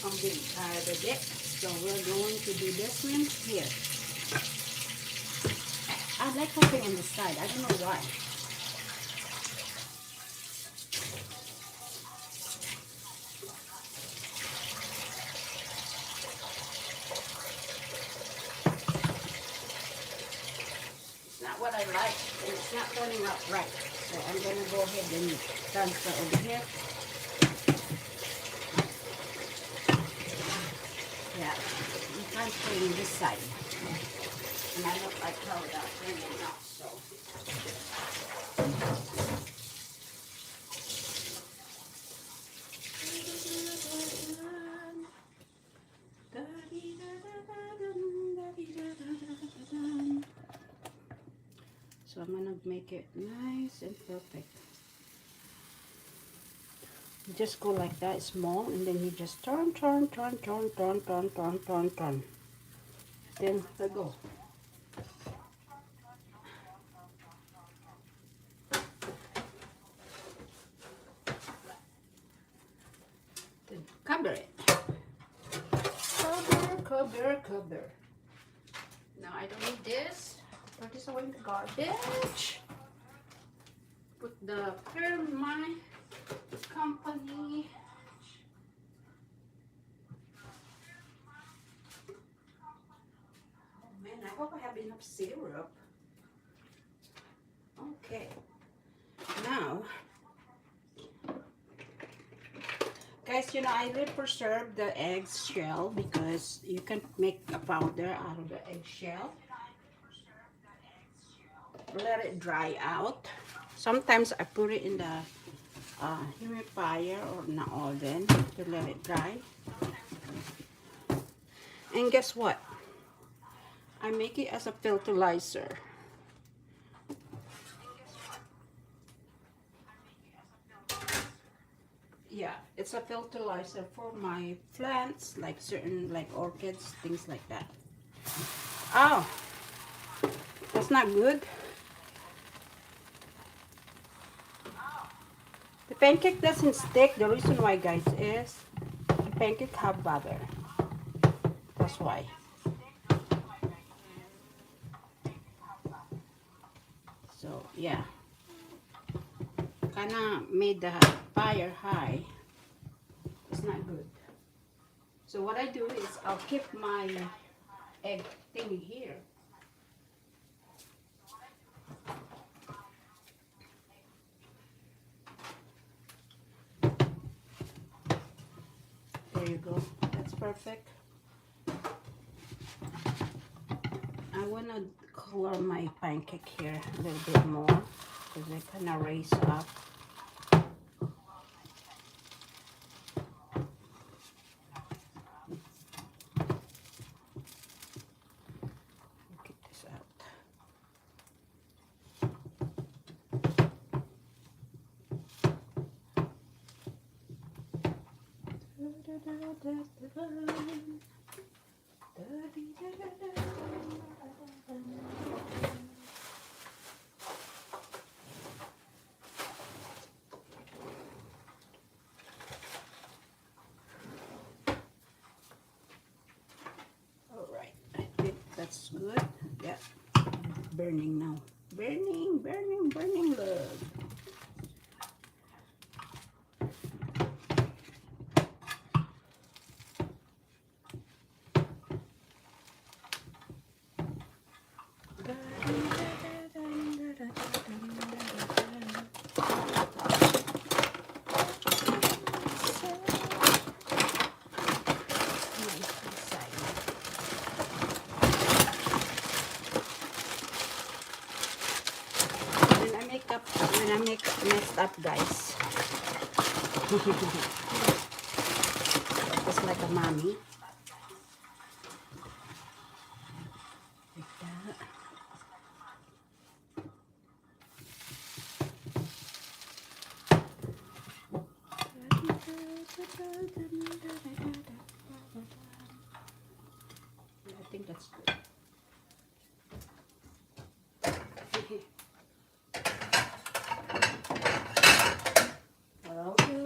I'm getting tired of it, so we're going to do this one here. I like something on the side. I don't know why. It's not what I like, and it's not turning out right. So I'm gonna go ahead and transfer over here. Yeah, I'm transferring this side, and I don't like how that's turning out. So. So I'm gonna make it nice and perfect. You just go like that, small, and then you just turn. Then let go. Then cover it. Cover. Now I don't need this. Put this away in the garbage. Put the film in my company. Oh man, I hope I have enough syrup. Okay. Now, guys, you know, I will preserve the egg shell because you can make a powder out of the egg shell. Let it dry out. Sometimes I put it in the humidifier or in the oven to let it dry. And guess what? I make it as a fertilizer. Yeah, it's a fertilizer for my plants, like certain, like orchids, things like that. Oh, that's not good. The pancake doesn't stick. The reason why, guys, is the pancake have butter. That's why. So yeah, kinda made the fire high. It's not good. So what I do is I'll keep my egg thing here. There you go. That's perfect. I want to color my pancake here a little bit more because they kind of raise up. Get this out. Alright, I think that's good. Yeah, burning now. Burning, love. When I make messed up, guys. Just like a mommy. I think that's good. What I'll do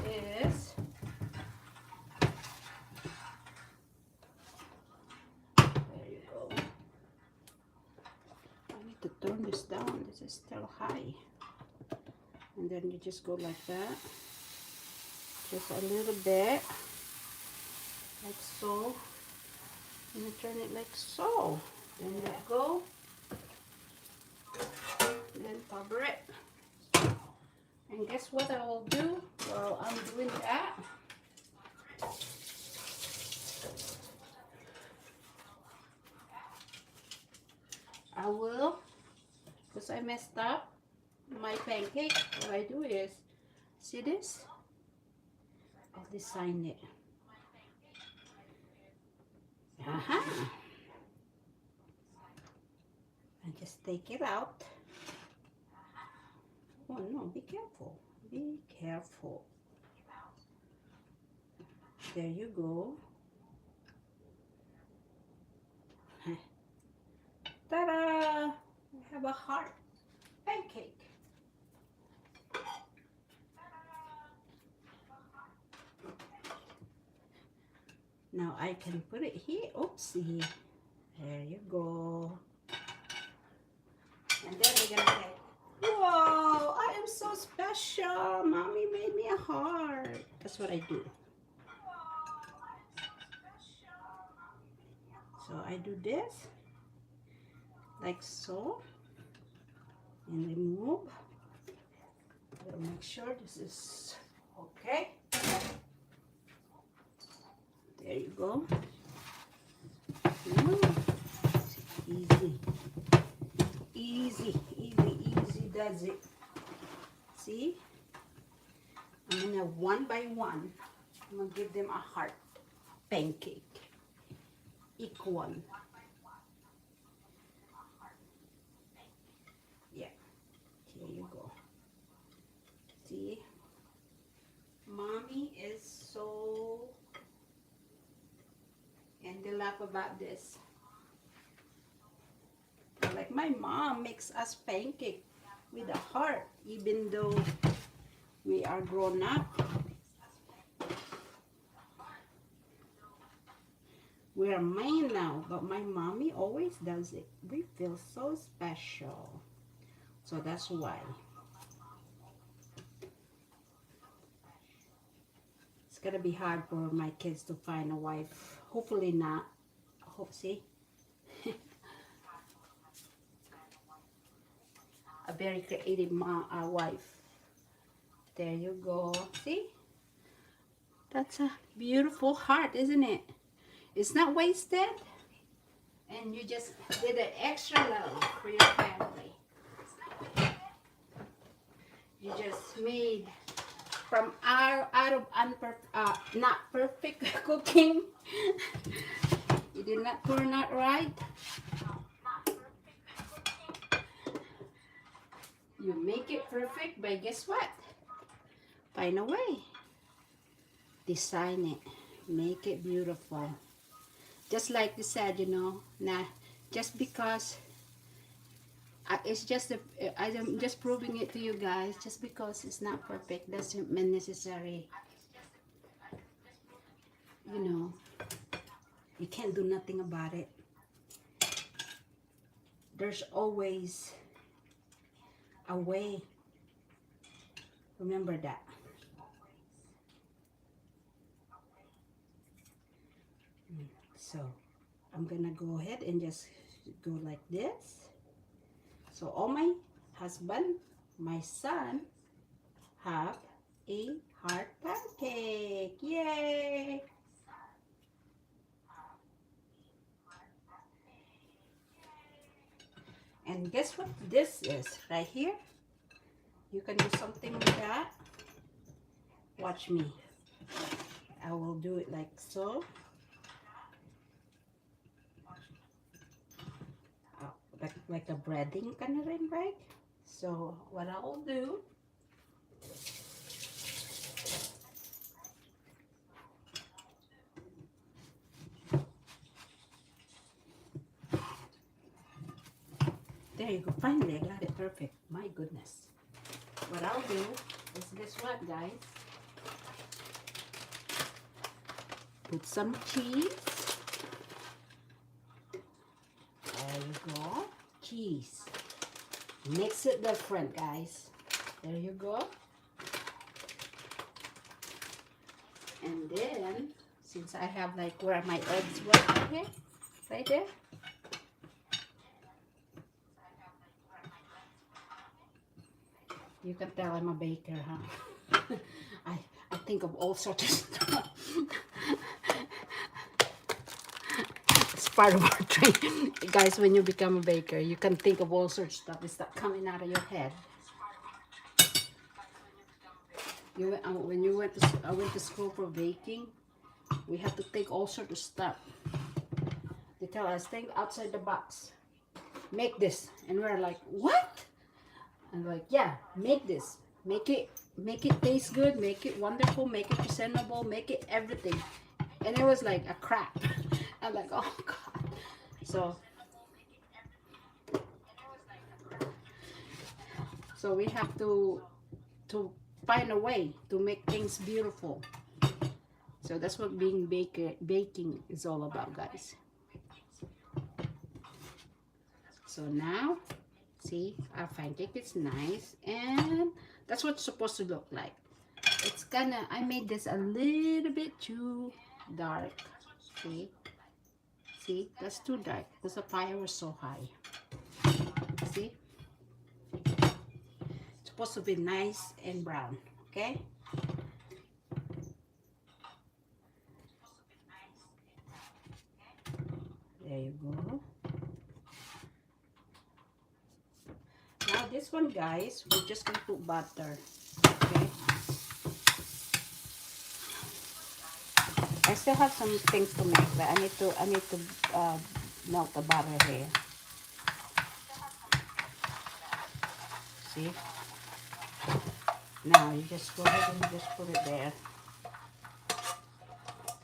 is there you go. I need to turn this down. This is still high. And then you just go like that. Just a little bit. Like so. And you turn it like so. Then let go. Then cover it. And guess what I will do while I'm doing that? I will, because I messed up my pancake, what I do is, see this? I'll design it. And just take it out. Oh no, be careful. Be careful. There you go. Ta-da! I have a heart pancake. Now I can put it here. Oopsie. There you go. And then we're gonna say, whoa, I am so special. Mommy made me a heart. That's what I do. So I do this, like so, and remove. I'll make sure this is okay. There you go. Easy. Easy, easy, easy does it. See? I'm gonna one by one, I'm gonna give them a heart pancake. Equal. Yeah, here you go. See? Mommy is so, and they laugh about this. Like my mom makes us pancake with a heart, even though we are grown up. We are mine now, but my mommy always does it. We feel so special. So that's why. It's gonna be hard for my kids to find a wife. Hopefully not. Hope, see? A very creative wife. There you go. See? That's a beautiful heart, isn't it? It's not wasted. And you just did an extra love for your family. You just made from out of not perfect cooking. You did not turn out right. You make it perfect by guess what? Find a way. Design it. Make it beautiful. Just like you said, you know, just because it's just I'm just proving it to you guys. Just because it's not perfect doesn't mean necessary. You know, you can't do nothing about it. There's always a way. Remember that. So I'm gonna go ahead and just go like this. So all my husband, my son have a heart pancake. Yay! And guess what this is right here? You can do something with that. Watch me. I will do it like so. Like a breading kind of thing, right? So what I will do, There you go. Finally, I got it perfect. My goodness. What I'll do is guess what, guys? Put some cheese. There you go. Cheese. Mix it different, guys. There you go. And then, since I have like where my eggs were right here, right there. You can tell I'm a baker, huh? I think of all sorts of stuff. It's part of our training. Guys, when you become a baker, you can think of all sorts of stuff. It's not coming out of your head. When you I went to school for baking, we have to think all sorts of stuff. They tell us, think outside the box. Make this. And we're like, what? And like, yeah, make this. Make it taste good, make it wonderful, make it presentable, make it everything. And it was like a crap. I'm like, oh God. So we have to find a way to make things beautiful. So that's what being baking is all about, guys. So now, see, our pancake is nice, and that's what it's supposed to look like. It's kinda, I made this a little bit too dark. See, that's too dark because the fire was so high. See, it's supposed to be nice and brown, okay? There you go. Now this one, guys, we're just gonna put butter, okay? I still have some things to make, but I need to melt the butter here. See? Now you just go ahead and just put it there.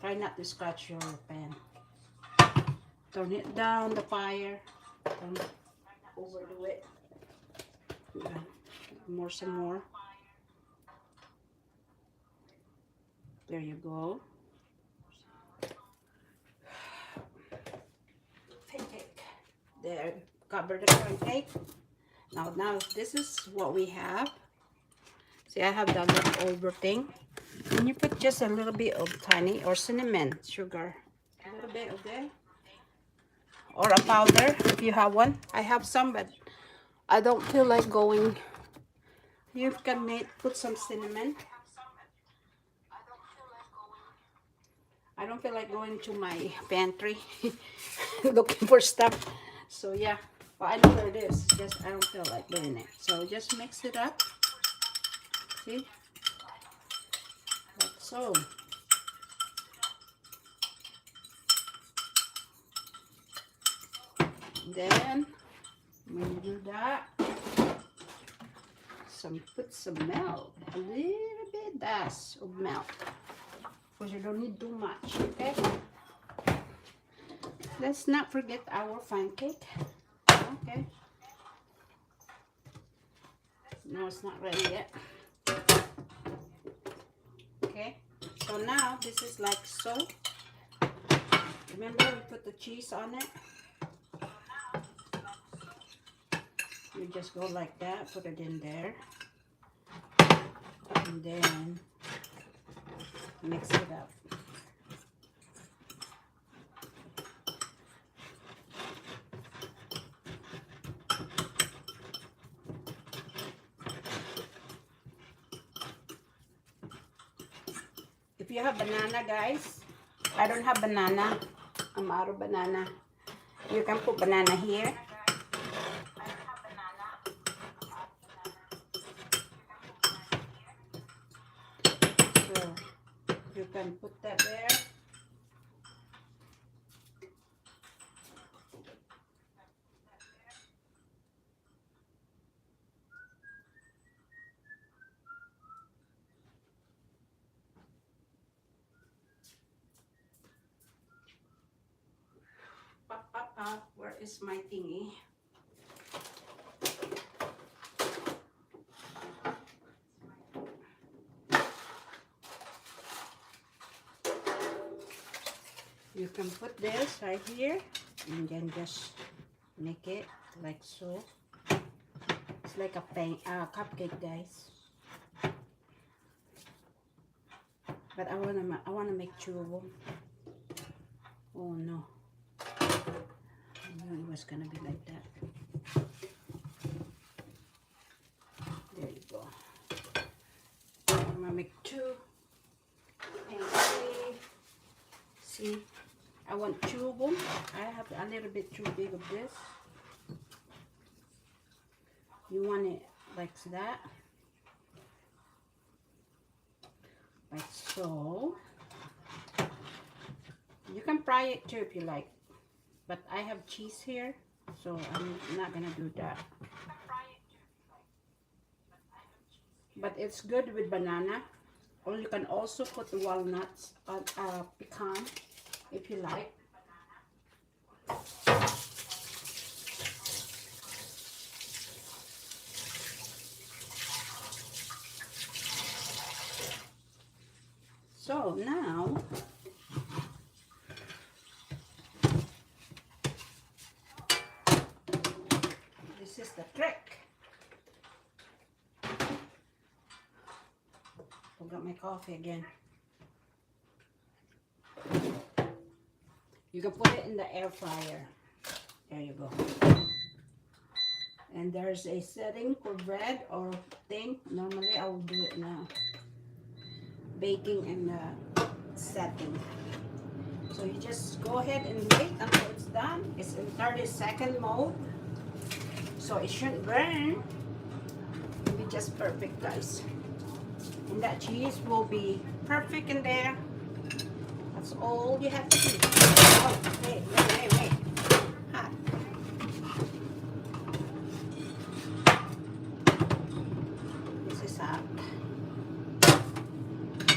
Try not to scratch your pan. Turn it down the fire. Don't overdo it. Some more. There you go. Pancake. There. Cover the pancake. Now this is what we have. See, I have that leftover thing. And you put just a little bit of tiny or cinnamon sugar. A little bit of that. Or a powder if you have one. I have some, but I don't feel like going. You can put some cinnamon. I don't feel like going to my pantry looking for stuff. So yeah, but I know where it is. Just I don't feel like doing it. So just mix it up. See? Like so. Then when you do that, put some milk, a little bit dash of milk, because you don't need too much. Okay. Let's not forget our pancake. Okay. No, it's not ready yet. Okay. So now this is like so. Remember we put the cheese on it. You just go like that, put it in there, and then mix it up. If you have banana, guys, I don't have banana. I'm out of banana. You can put banana here. You can put that there. Where is my thingy? can put this right here and then just make it like so. It's like a cupcake, guys. But I wanna make two of them. Oh no! I knew it was gonna be like that. There you go. I'm gonna make two. And see, I want two of them. I have a little bit too big of this. You want it like that. Like so. You can fry it too if you like. But I have cheese here, so I'm not gonna do that. But it's good with banana. Or you can also put the walnuts on pecan if you like. So now this is the trick. Forgot my coffee again. You can put it in the air fryer. There you go. And there's a setting for bread or thing. Normally I will do it now. Baking and setting. So you just go ahead and wait until it's done. It's in 30-second mode. So it shouldn't burn. It'll be just perfect, guys. And that cheese will be perfect in there. That's all you have to do. Oh, wait. Hot. This is hot.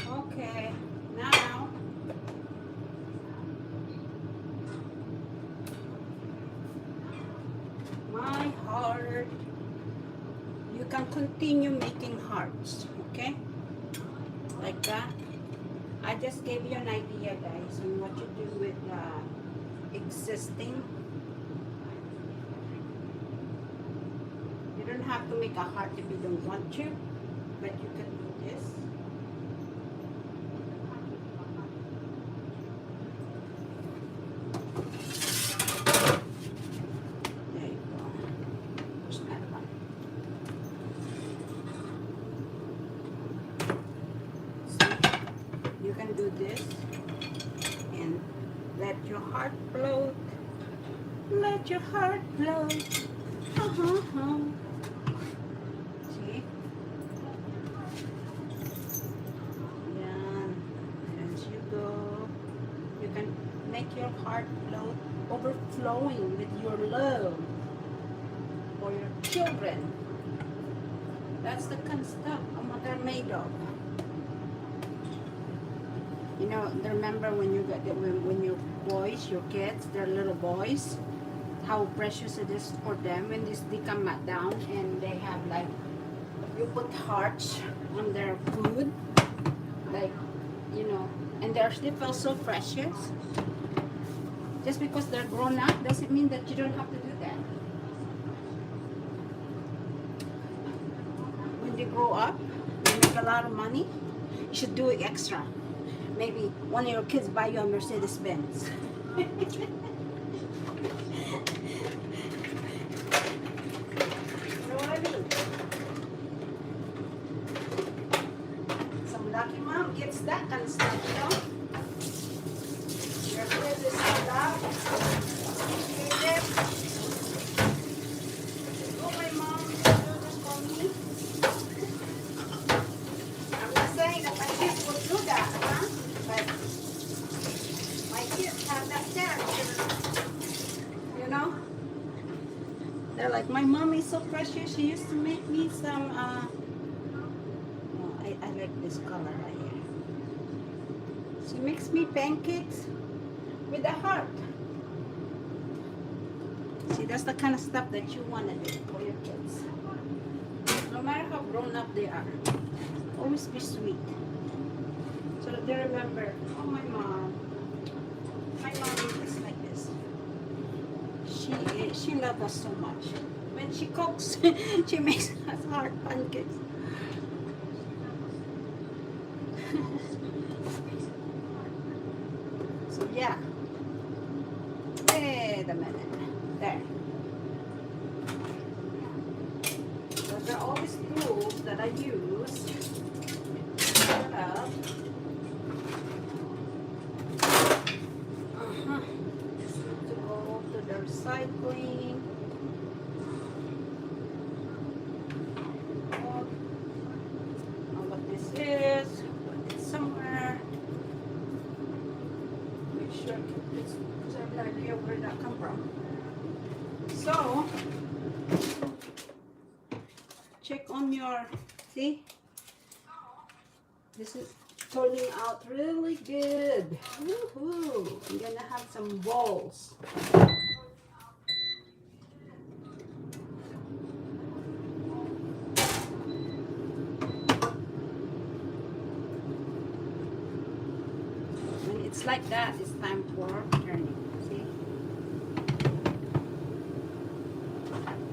Okay, now my heart. You can continue making hearts, okay? Like that. I just gave you an idea, guys, on what you do with existing. You don't have to make a heart if you don't want to, but you can do this. There you go. There's another one. You can do this and let your heart float. Let your heart float. See? Yeah. As you go, you can make your heart float, overflowing with your love for your children. That's the kind of stuff they're made of. You know, remember when you got when your boys, your kids, they're little boys, how precious it is for them when they come down and they have like, you put hearts on their food, like, you know, and they feel so precious. Just because they're grown up doesn't mean that you don't have to do that. When they grow up, they make a lot of money, you should do it extra. Maybe one of your kids buy you a Mercedes-Benz. You know what I mean? Some lucky mom gets that kind of stuff, you know? Your kids is so loved, appreciated. Oh, my mom used to do this for me. I'm not saying that my kids would do that, huh? But my kids have that character, you know? They're like, my mom is so precious. She used to make me some, I like this color right here. She makes me pancakes with a heart. See, that's the kind of stuff that you want to do for your kids. No matter how grown up they are, always be sweet. So that they remember, oh, my mom, My mom is like this. She loves us so much. When she cooks, she makes us hard pancakes. So yeah. Wait a minute. There. So there are all these tools that I use to set up. Just need to go to the recycling. Know what this is. Put it somewhere. Make sure it's because I have no idea where that come from. So check on your, see, this is turning out really good. Woohoo! I'm gonna have some balls. When it's like that, it's time for turning. See?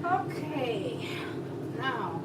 Okay. Now.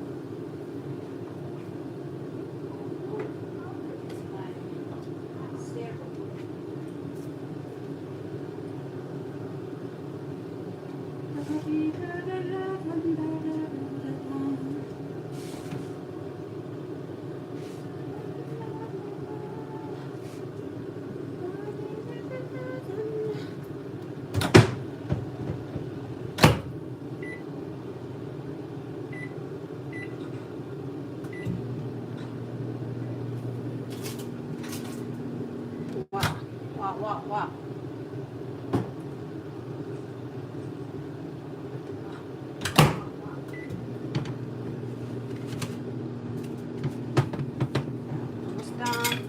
Wow. Almost done.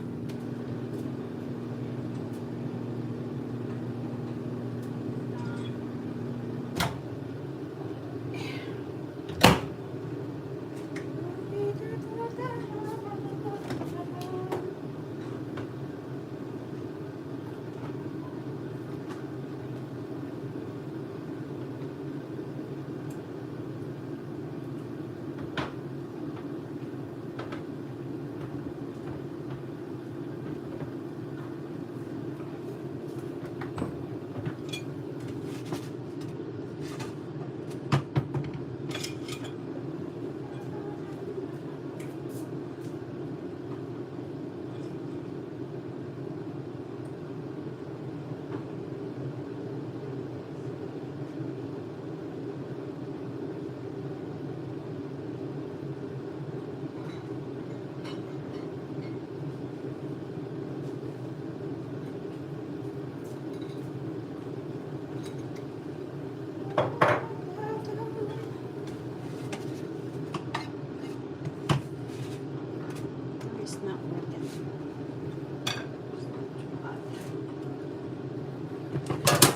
It's not working.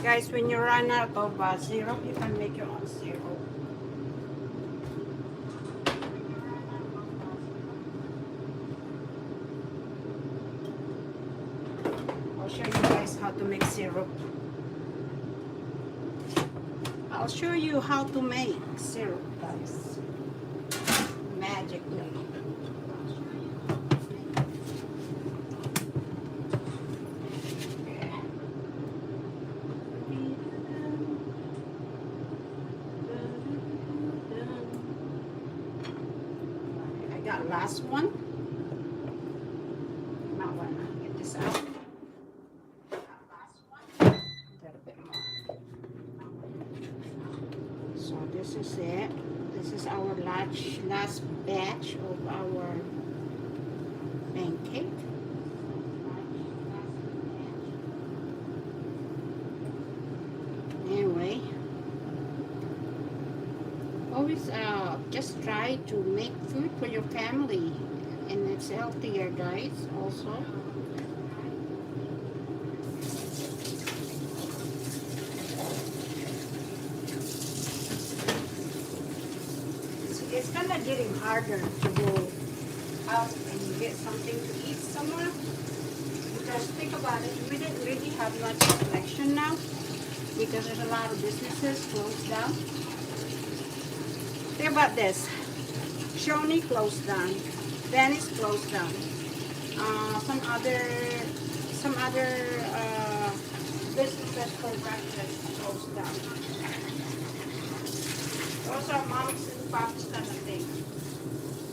Guys, when you run out of syrup, you can make your own syrup. I'll show you guys how to make syrup. I'll show you how to make syrup, guys. Magically. Last one. Not one. Get this out. A little bit more. So this is it. This is our last batch of our pancake. Anyway, always just try to make food for your family, and it's healthier, guys, also. It's kind of getting harder to go out and get something to eat somewhere, Because think about it, we didn't really have much selection now because there's a lot of businesses closed down. Think about this. Shoney closed down. Denny's closed down. Some other businesses for breakfast closed down. Those are moms and pops kind of thing.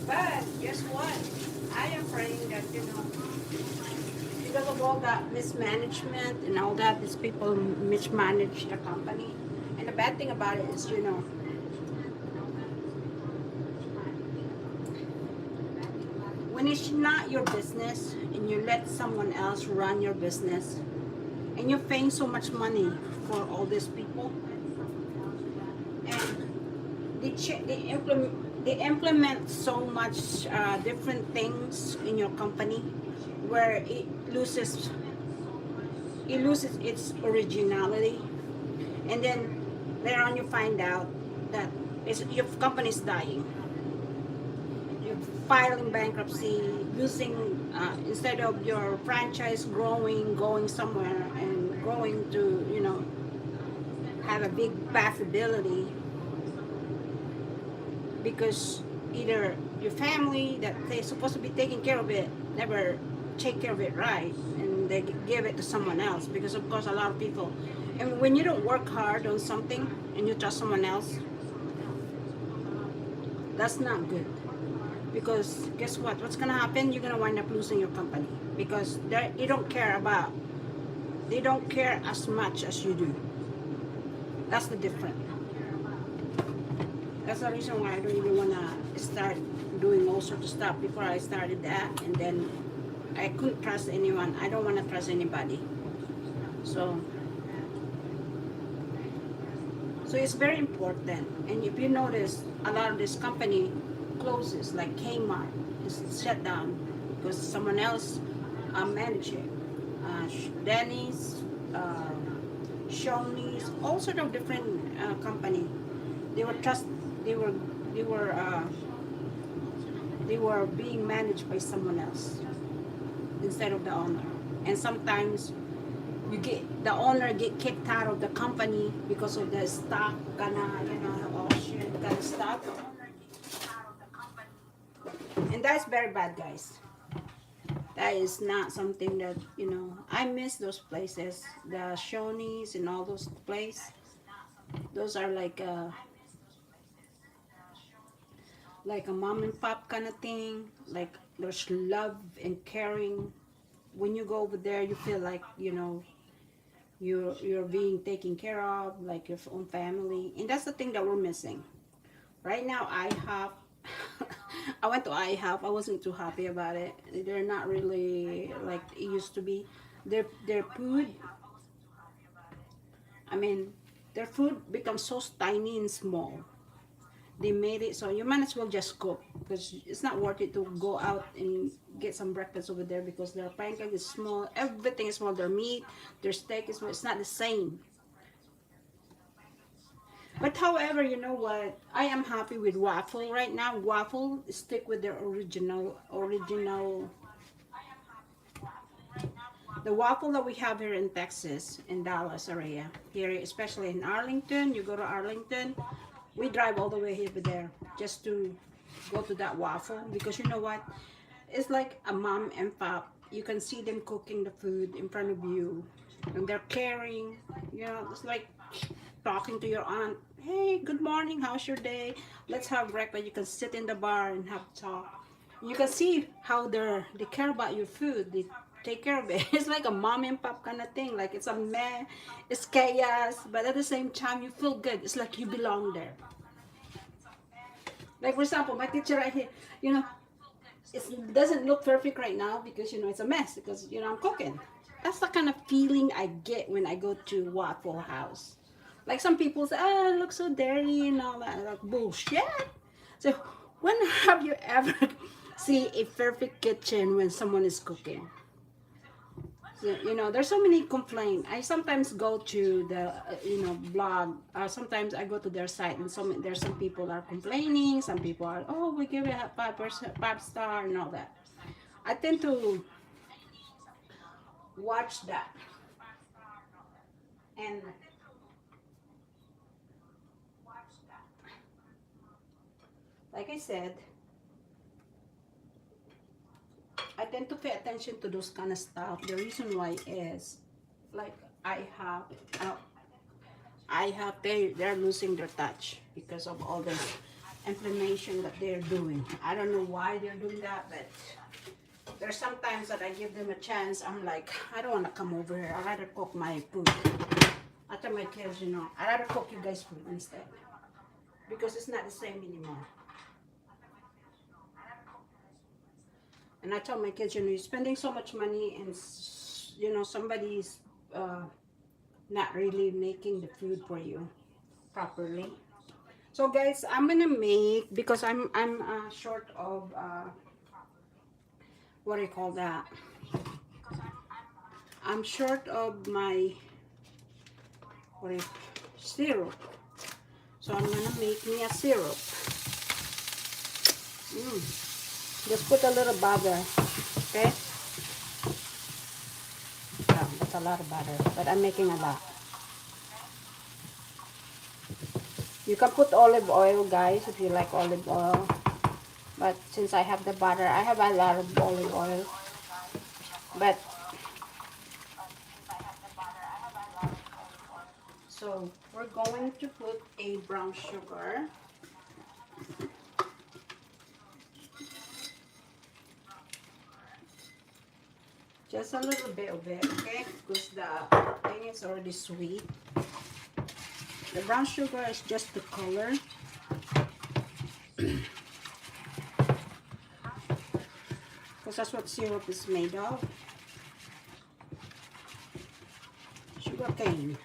But guess what? I am praying that, because of all that mismanagement and all that, these people mismanage the company. And the bad thing about it is, when it's not your business and you let someone else run your business and you're paying so much money for all these people and they implement so much different things in your company where it loses its originality, and then later on you find out that your company is dying. You're filing bankruptcy, losing instead of your franchise growing, going somewhere and growing to have a big possibility, because either your family that they're supposed to be taking care of it never take care of it right, and they give it to someone else, because of course a lot of people, and when you don't work hard on something and you trust someone else, that's not good. Because guess what's gonna happen? You're gonna wind up losing your company, because they don't care as much as you do. That's the difference. That's the reason why I don't even want to start doing all sorts of stuff before I started that. And then I couldn't trust anyone. I don't want to trust anybody. So it's very important. And if you notice, a lot of this company closes, like Kmart is shut down because someone else managed it. Denny's, Shoney's, all sort of different company. They were trust. They were they were uh, they were being managed by someone else instead of the owner. And sometimes the owner get kicked out of the company because of the stock oh shit, kind of stuff. And that's very bad, guys. That is not something that I miss those places, the Shoney's and all those places. Those are like a mom and pop kind of thing. Like there's love and caring. When you go over there, you feel like you're being taken care of, like your own family, and that's the thing that we're missing right now. I went to IHOP. I wasn't too happy about it. They're not really like it used to be. Their food, I mean, their food becomes so tiny and small. They made it so you might as well just cook, because it's not worth it to go out and get some breakfast over there, because their pancake is small, everything is small, their meat, their steak is small. It's not the same. But however, you know what, I am happy with waffle right now. Waffle stick with their original the waffle that we have here in Texas, in Dallas area, here especially in Arlington. You go to Arlington, we drive all the way over there just to go to that waffle, because you know what, it's like a mom and pop. You can see them cooking the food in front of you, and they're caring. It's like talking to your aunt. Hey, good morning, how's your day? Let's have breakfast. You can sit in the bar and have talk. You can see how they care about your food. They take care of it. It's like a mom and pop kind of thing. Like it's a man, it's chaos, but at the same time you feel good. It's like you belong there. Like for example, my kitchen right here, you know, it doesn't look perfect right now because it's a mess, because I'm cooking. That's the kind of feeling I get when I go to Waffle House. Like some people say, "Oh, it looks so dirty and all that." Like bullshit. So when have you ever see a perfect kitchen when someone is cooking? So, there's so many complaints. I sometimes go to the blog. Sometimes I go to their site, and there's some people are complaining. Some people are, oh, we give it a 5%, 5 star, and all that. I tend to Watch that. And like I said, I tend to pay attention to those kind of stuff. The reason why is, like, I have, uh, they're losing their touch because of all the inflammation that they're doing. I don't know why they're doing that, but there's sometimes that I give them a chance. I'm like, I don't want to come over here. I'd rather cook my food. I tell my kids, you know, I'd rather cook you guys food instead because it's not the same anymore. And I tell my kids, you know, you're spending so much money and, you know, somebody's uh, not really making the food for you properly. So guys, I'm gonna make, because I'm short of what do you call that? I'm short of my what is syrup. So I'm gonna make me a syrup. Just put a little butter, okay? Yeah, that's a lot of butter, but I'm making a lot. You can put olive oil, guys, if you like olive oil. But since I have the butter, I have a lot of olive oil. But so we're going to put a brown sugar. Just a little bit of it, okay? Because the thing is already sweet. The brown sugar is just the color. Because that's what syrup is made of. Sugar cane.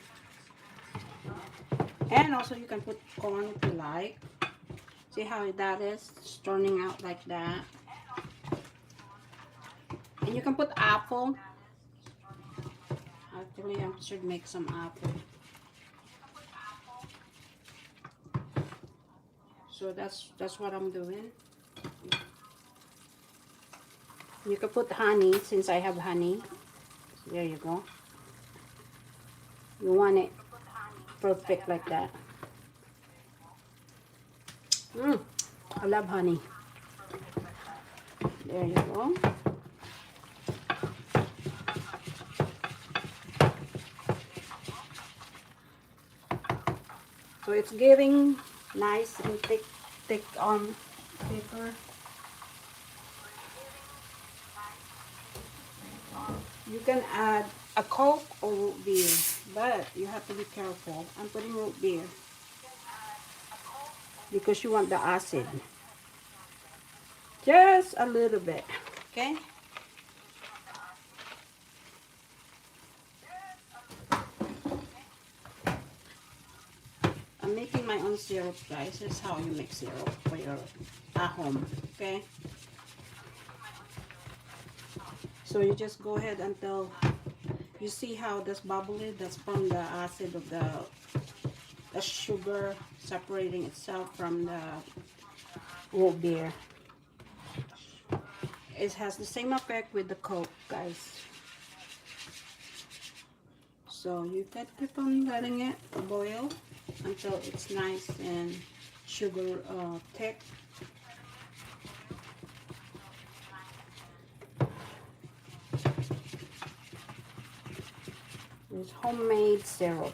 And also you can put corn if you like. See how that is? It's turning out like that. And you can put apple. Actually, I should make some apple. So that's what I'm doing. You can put honey, since I have honey. There you go. You want it perfect like that. I love honey. There you go. So it's getting nice and thick on paper. You can add a Coke or root beer, but you have to be careful. I'm putting root beer because you want the acid. Just a little bit, okay? I'm making my own syrup, guys. This is how you make syrup for your at home, okay? So you just go ahead until you see how this bubbly, that's from the acid of the sugar separating itself from the root beer. It has the same effect with the Coke, guys. So you can keep on letting it boil until it's nice and sugar thick. It's homemade syrup.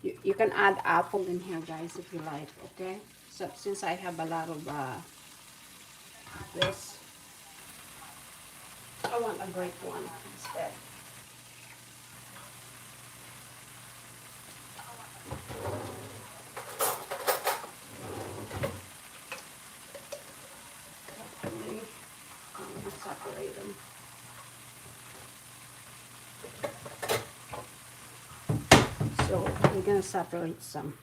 You can add apple in here, guys, if you like, okay? So since I have a lot of this, I want a grape one instead. I'm gonna separate them. So we're gonna separate some.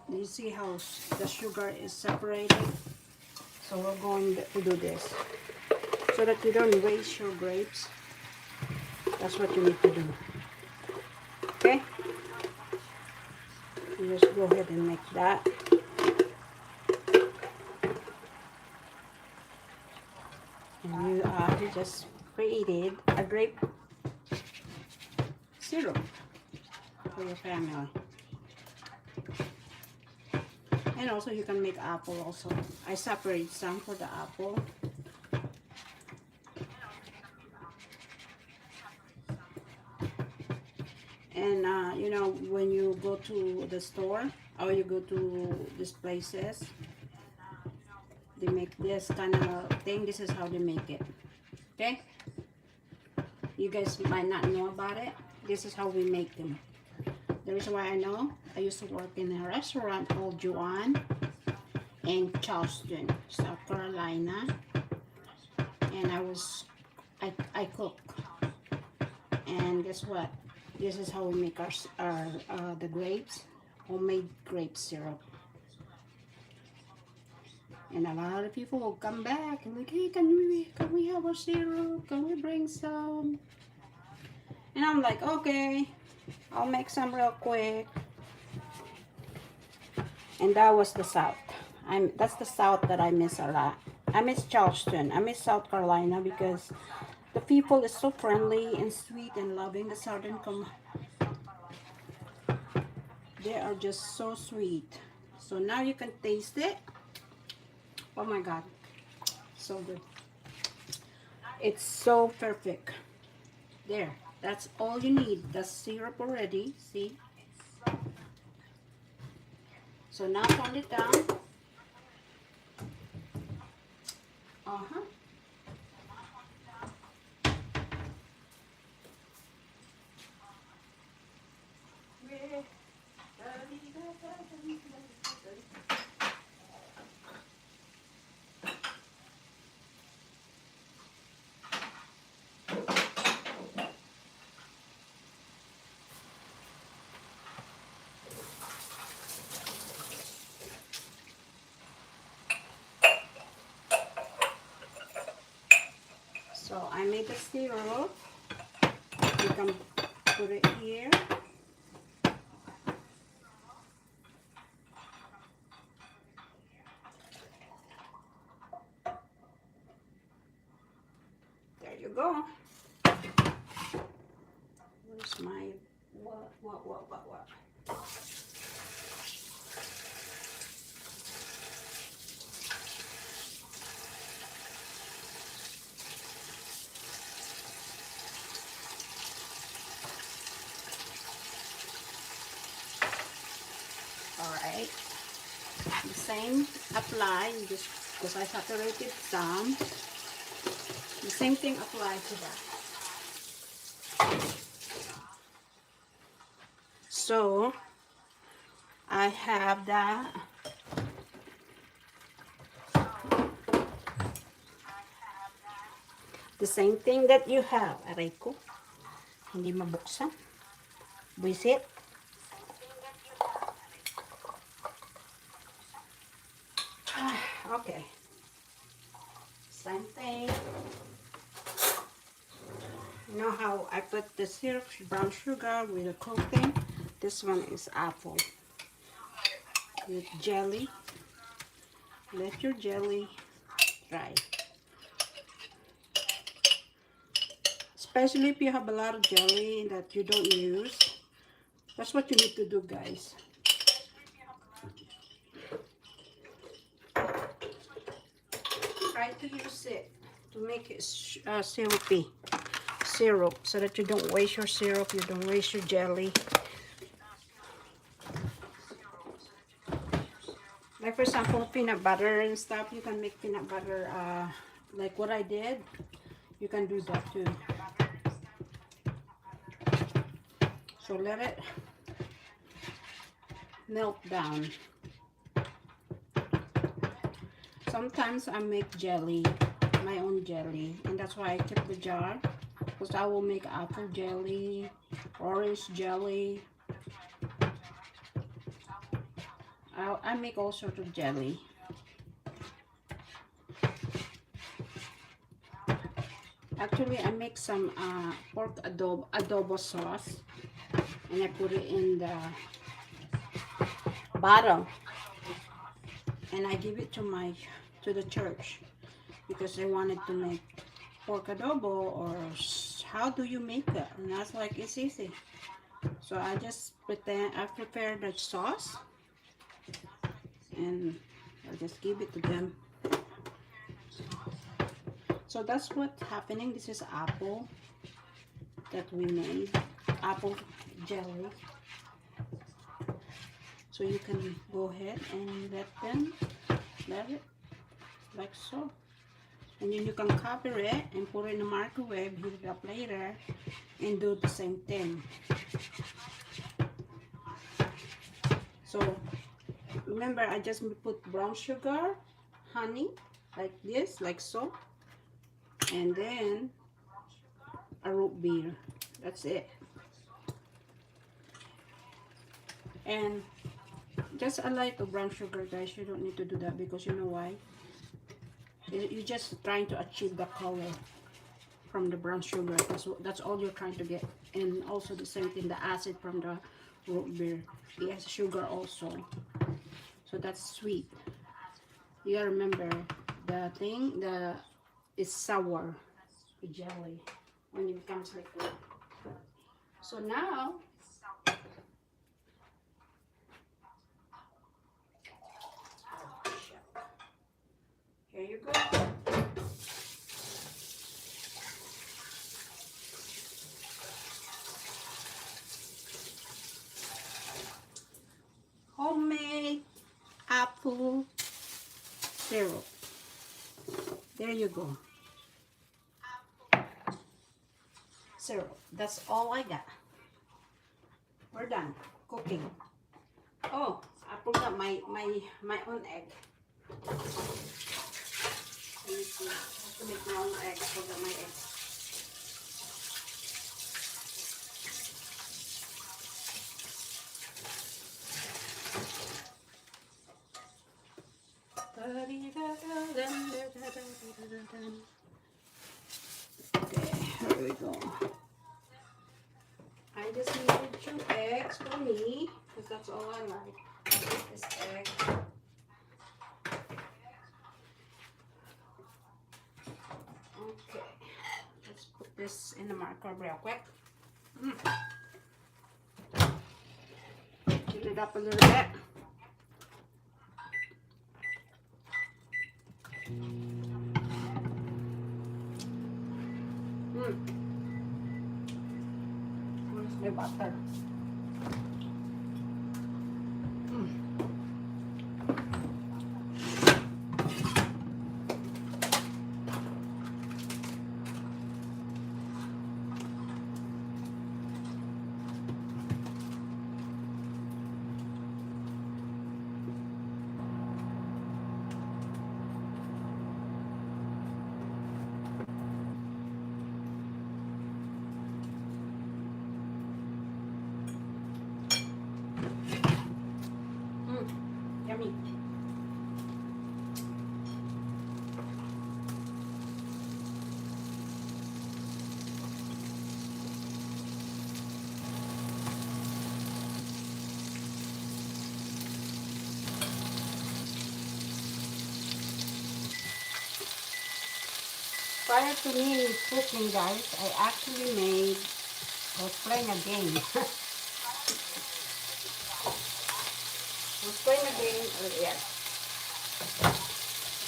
You see how the sugar is separating? So we're going to do this so that you don't waste your grapes. That's what you need to do. Okay? You just go ahead and make that. And you he just created a grape syrup for your family. And also you can make apple also. I separate some for the apple. And you know, when you go to the store or you go to these places, they make this kind of thing. This is how they make it. Okay? You guys might not know about it. This is how we make them. The reason why I know, I used to work in a restaurant called Juan in Charleston, South Carolina. And I cook. And guess what? This is how we make our the grapes, homemade grape syrup. And a lot of people will come back and like, hey, can we have our syrup? Can we bring some? And I'm like, okay, I'll make some real quick. And that was the South. That's the South that I miss a lot. I miss Charleston. I miss South Carolina because the people is so friendly and sweet and loving. The Southern they are just so sweet. So now you can taste it. Oh my God, so good. It's so perfect. There, that's all you need. The syrup already, see? So now turn it down. Uh-huh. So I made the syrup. You can put it here. There you go. Where's my what? Alright. The same apply, just because I saturated some. The same thing applies to that. So I have that. The same thing that you have. Aray ko. Hindi mabuksan. Buisit. Okay. Same thing. You know how I put the syrup, brown sugar with a coating? This one is apple with jelly. Let your jelly dry. Especially if you have a lot of jelly that you don't use. That's what you need to do, guys. Try to use it to make it syrupy. Syrup, so that you don't waste your syrup, you don't waste your jelly. Like for example, peanut butter and stuff, you can make peanut butter like what I did. You can do that too. So let it melt down. Sometimes I make jelly, my own jelly, and that's why I keep the jar, because I will make apple jelly, orange jelly. I make all sorts of jelly. Actually, I make some pork adobo sauce, and I put it in the bottle, and I give it to the church because they wanted to make pork adobo, or how do you make it? And that's like, it's easy. So I just prepare the sauce, and I'll just give it to them. So that's what's happening. This is apple that we made, apple jelly. So you can go ahead and let it like so. And then you can cover it and put it in the microwave, heat it up later, and do the same thing. So remember, I just put brown sugar, honey, like this, like so, and then a root beer. That's it. And just a light of brown sugar, guys. You don't need to do that, because you know why? You're just trying to achieve the color from the brown sugar. That's all you're trying to get. And also the same thing, the acid from the root beer. It has sugar also, so that's sweet. You gotta remember, it's sour, the jelly, when it becomes liquid. So now, here you go. Homemade apple syrup. There you go. Syrup. That's all I got. We're done cooking. Oh, I forgot my own egg. Let me see. I have to make my own egg. I forgot my egg. Okay, here we go. I just needed 2 eggs for me, because that's all I like, this egg. Okay, let's put this in the microwave real quick. Heat it up a little bit. Where's my butter? Yummy. Prior to me cooking, guys, I actually was playing a game. Was playing a game earlier.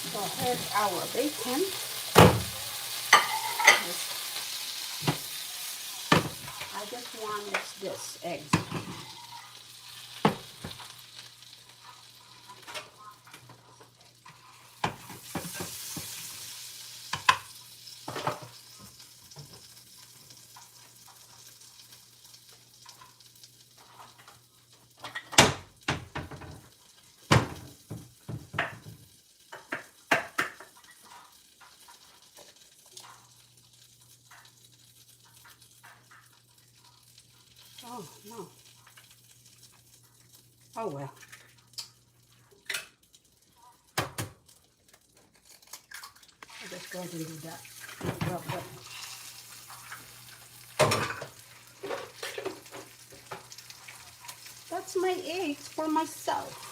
So here's our bacon. I just want this eggs. Oh, no. Oh, well. I'll just go ahead and do that real quick. That's my eggs for myself.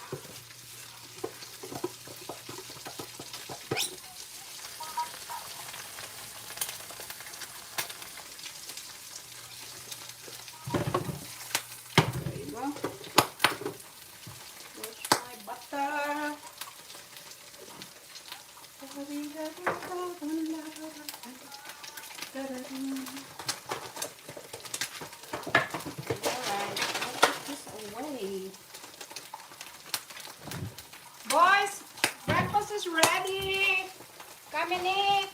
Dominic!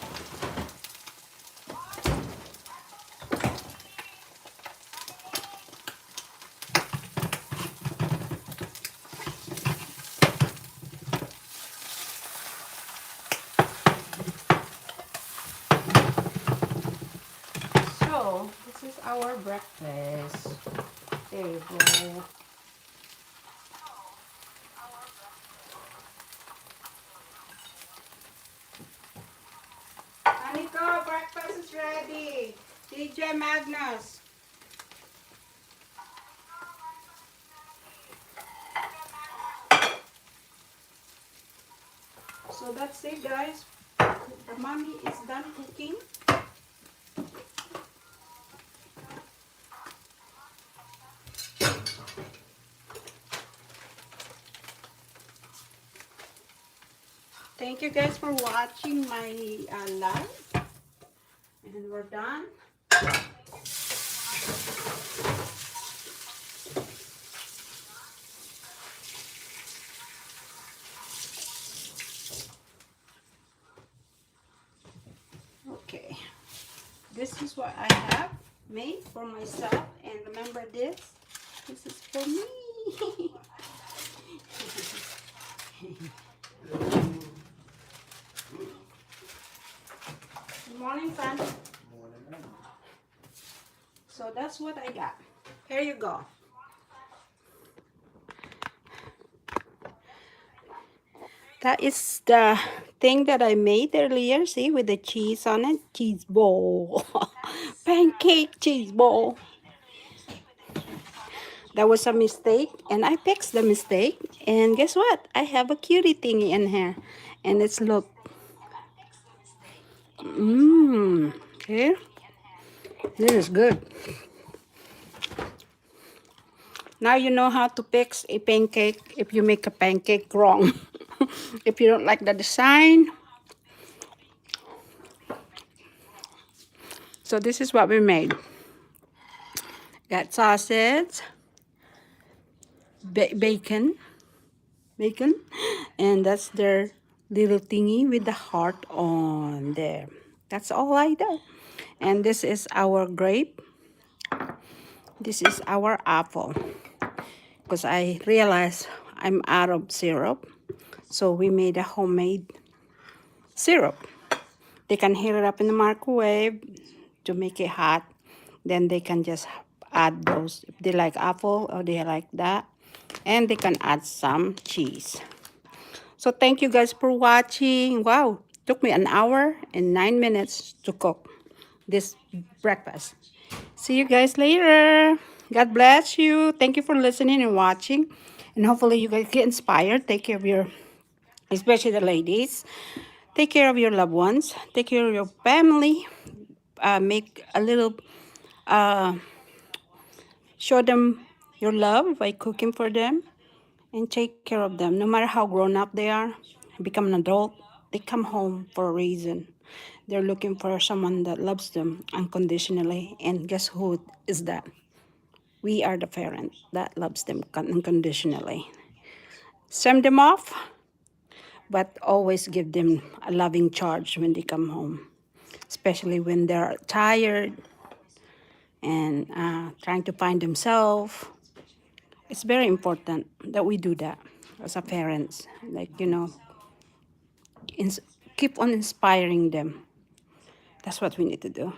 So, this is our breakfast. There you go. Aniko, breakfast is ready. DJ Magnus. So that's it, guys. The mommy is done cooking. Thank you guys for watching my live. And we're done. Okay. This is what I have made for myself. And remember this? This is for me. Good morning, son. So that's what I got. Here you go. That is the thing that I made earlier, see, with the cheese on it. Cheese ball. Pancake cheese ball. That was a mistake, and I fixed the mistake. And guess what? I have a cutie thingy in here. And it's look. Okay. This is good. Now you know how to fix a pancake if you make a pancake wrong. If you don't like the design. So this is what we made. Got sausage, bacon, and that's their little thingy with the heart on there. That's all I do. And this is our grape. This is our apple. Because I realized I'm out of syrup. So we made a homemade syrup. They can heat it up in the microwave to make it hot. Then they can just add those if they like apple or they like that. And they can add some cheese. So thank you guys for watching. Wow, took me an hour and 9 minutes to cook this breakfast. See you guys later. God bless you. Thank you for listening and watching. And hopefully you guys get inspired. Take care of your, especially the ladies. Take care of your loved ones. Take care of your family. Make a little, show them your love by cooking for them. And take care of them. No matter how grown up they are, become an adult, they come home for a reason. They're looking for someone that loves them unconditionally. And guess who is that? We are the parent that loves them unconditionally. Send them off, but always give them a loving charge when they come home, especially when they're tired and trying to find themselves. It's very important that we do that as a parents. Like, you know, keep on inspiring them. That's what we need to do.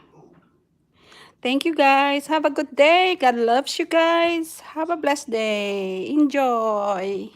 Thank you guys. Have a good day. God loves you guys. Have a blessed day. Enjoy.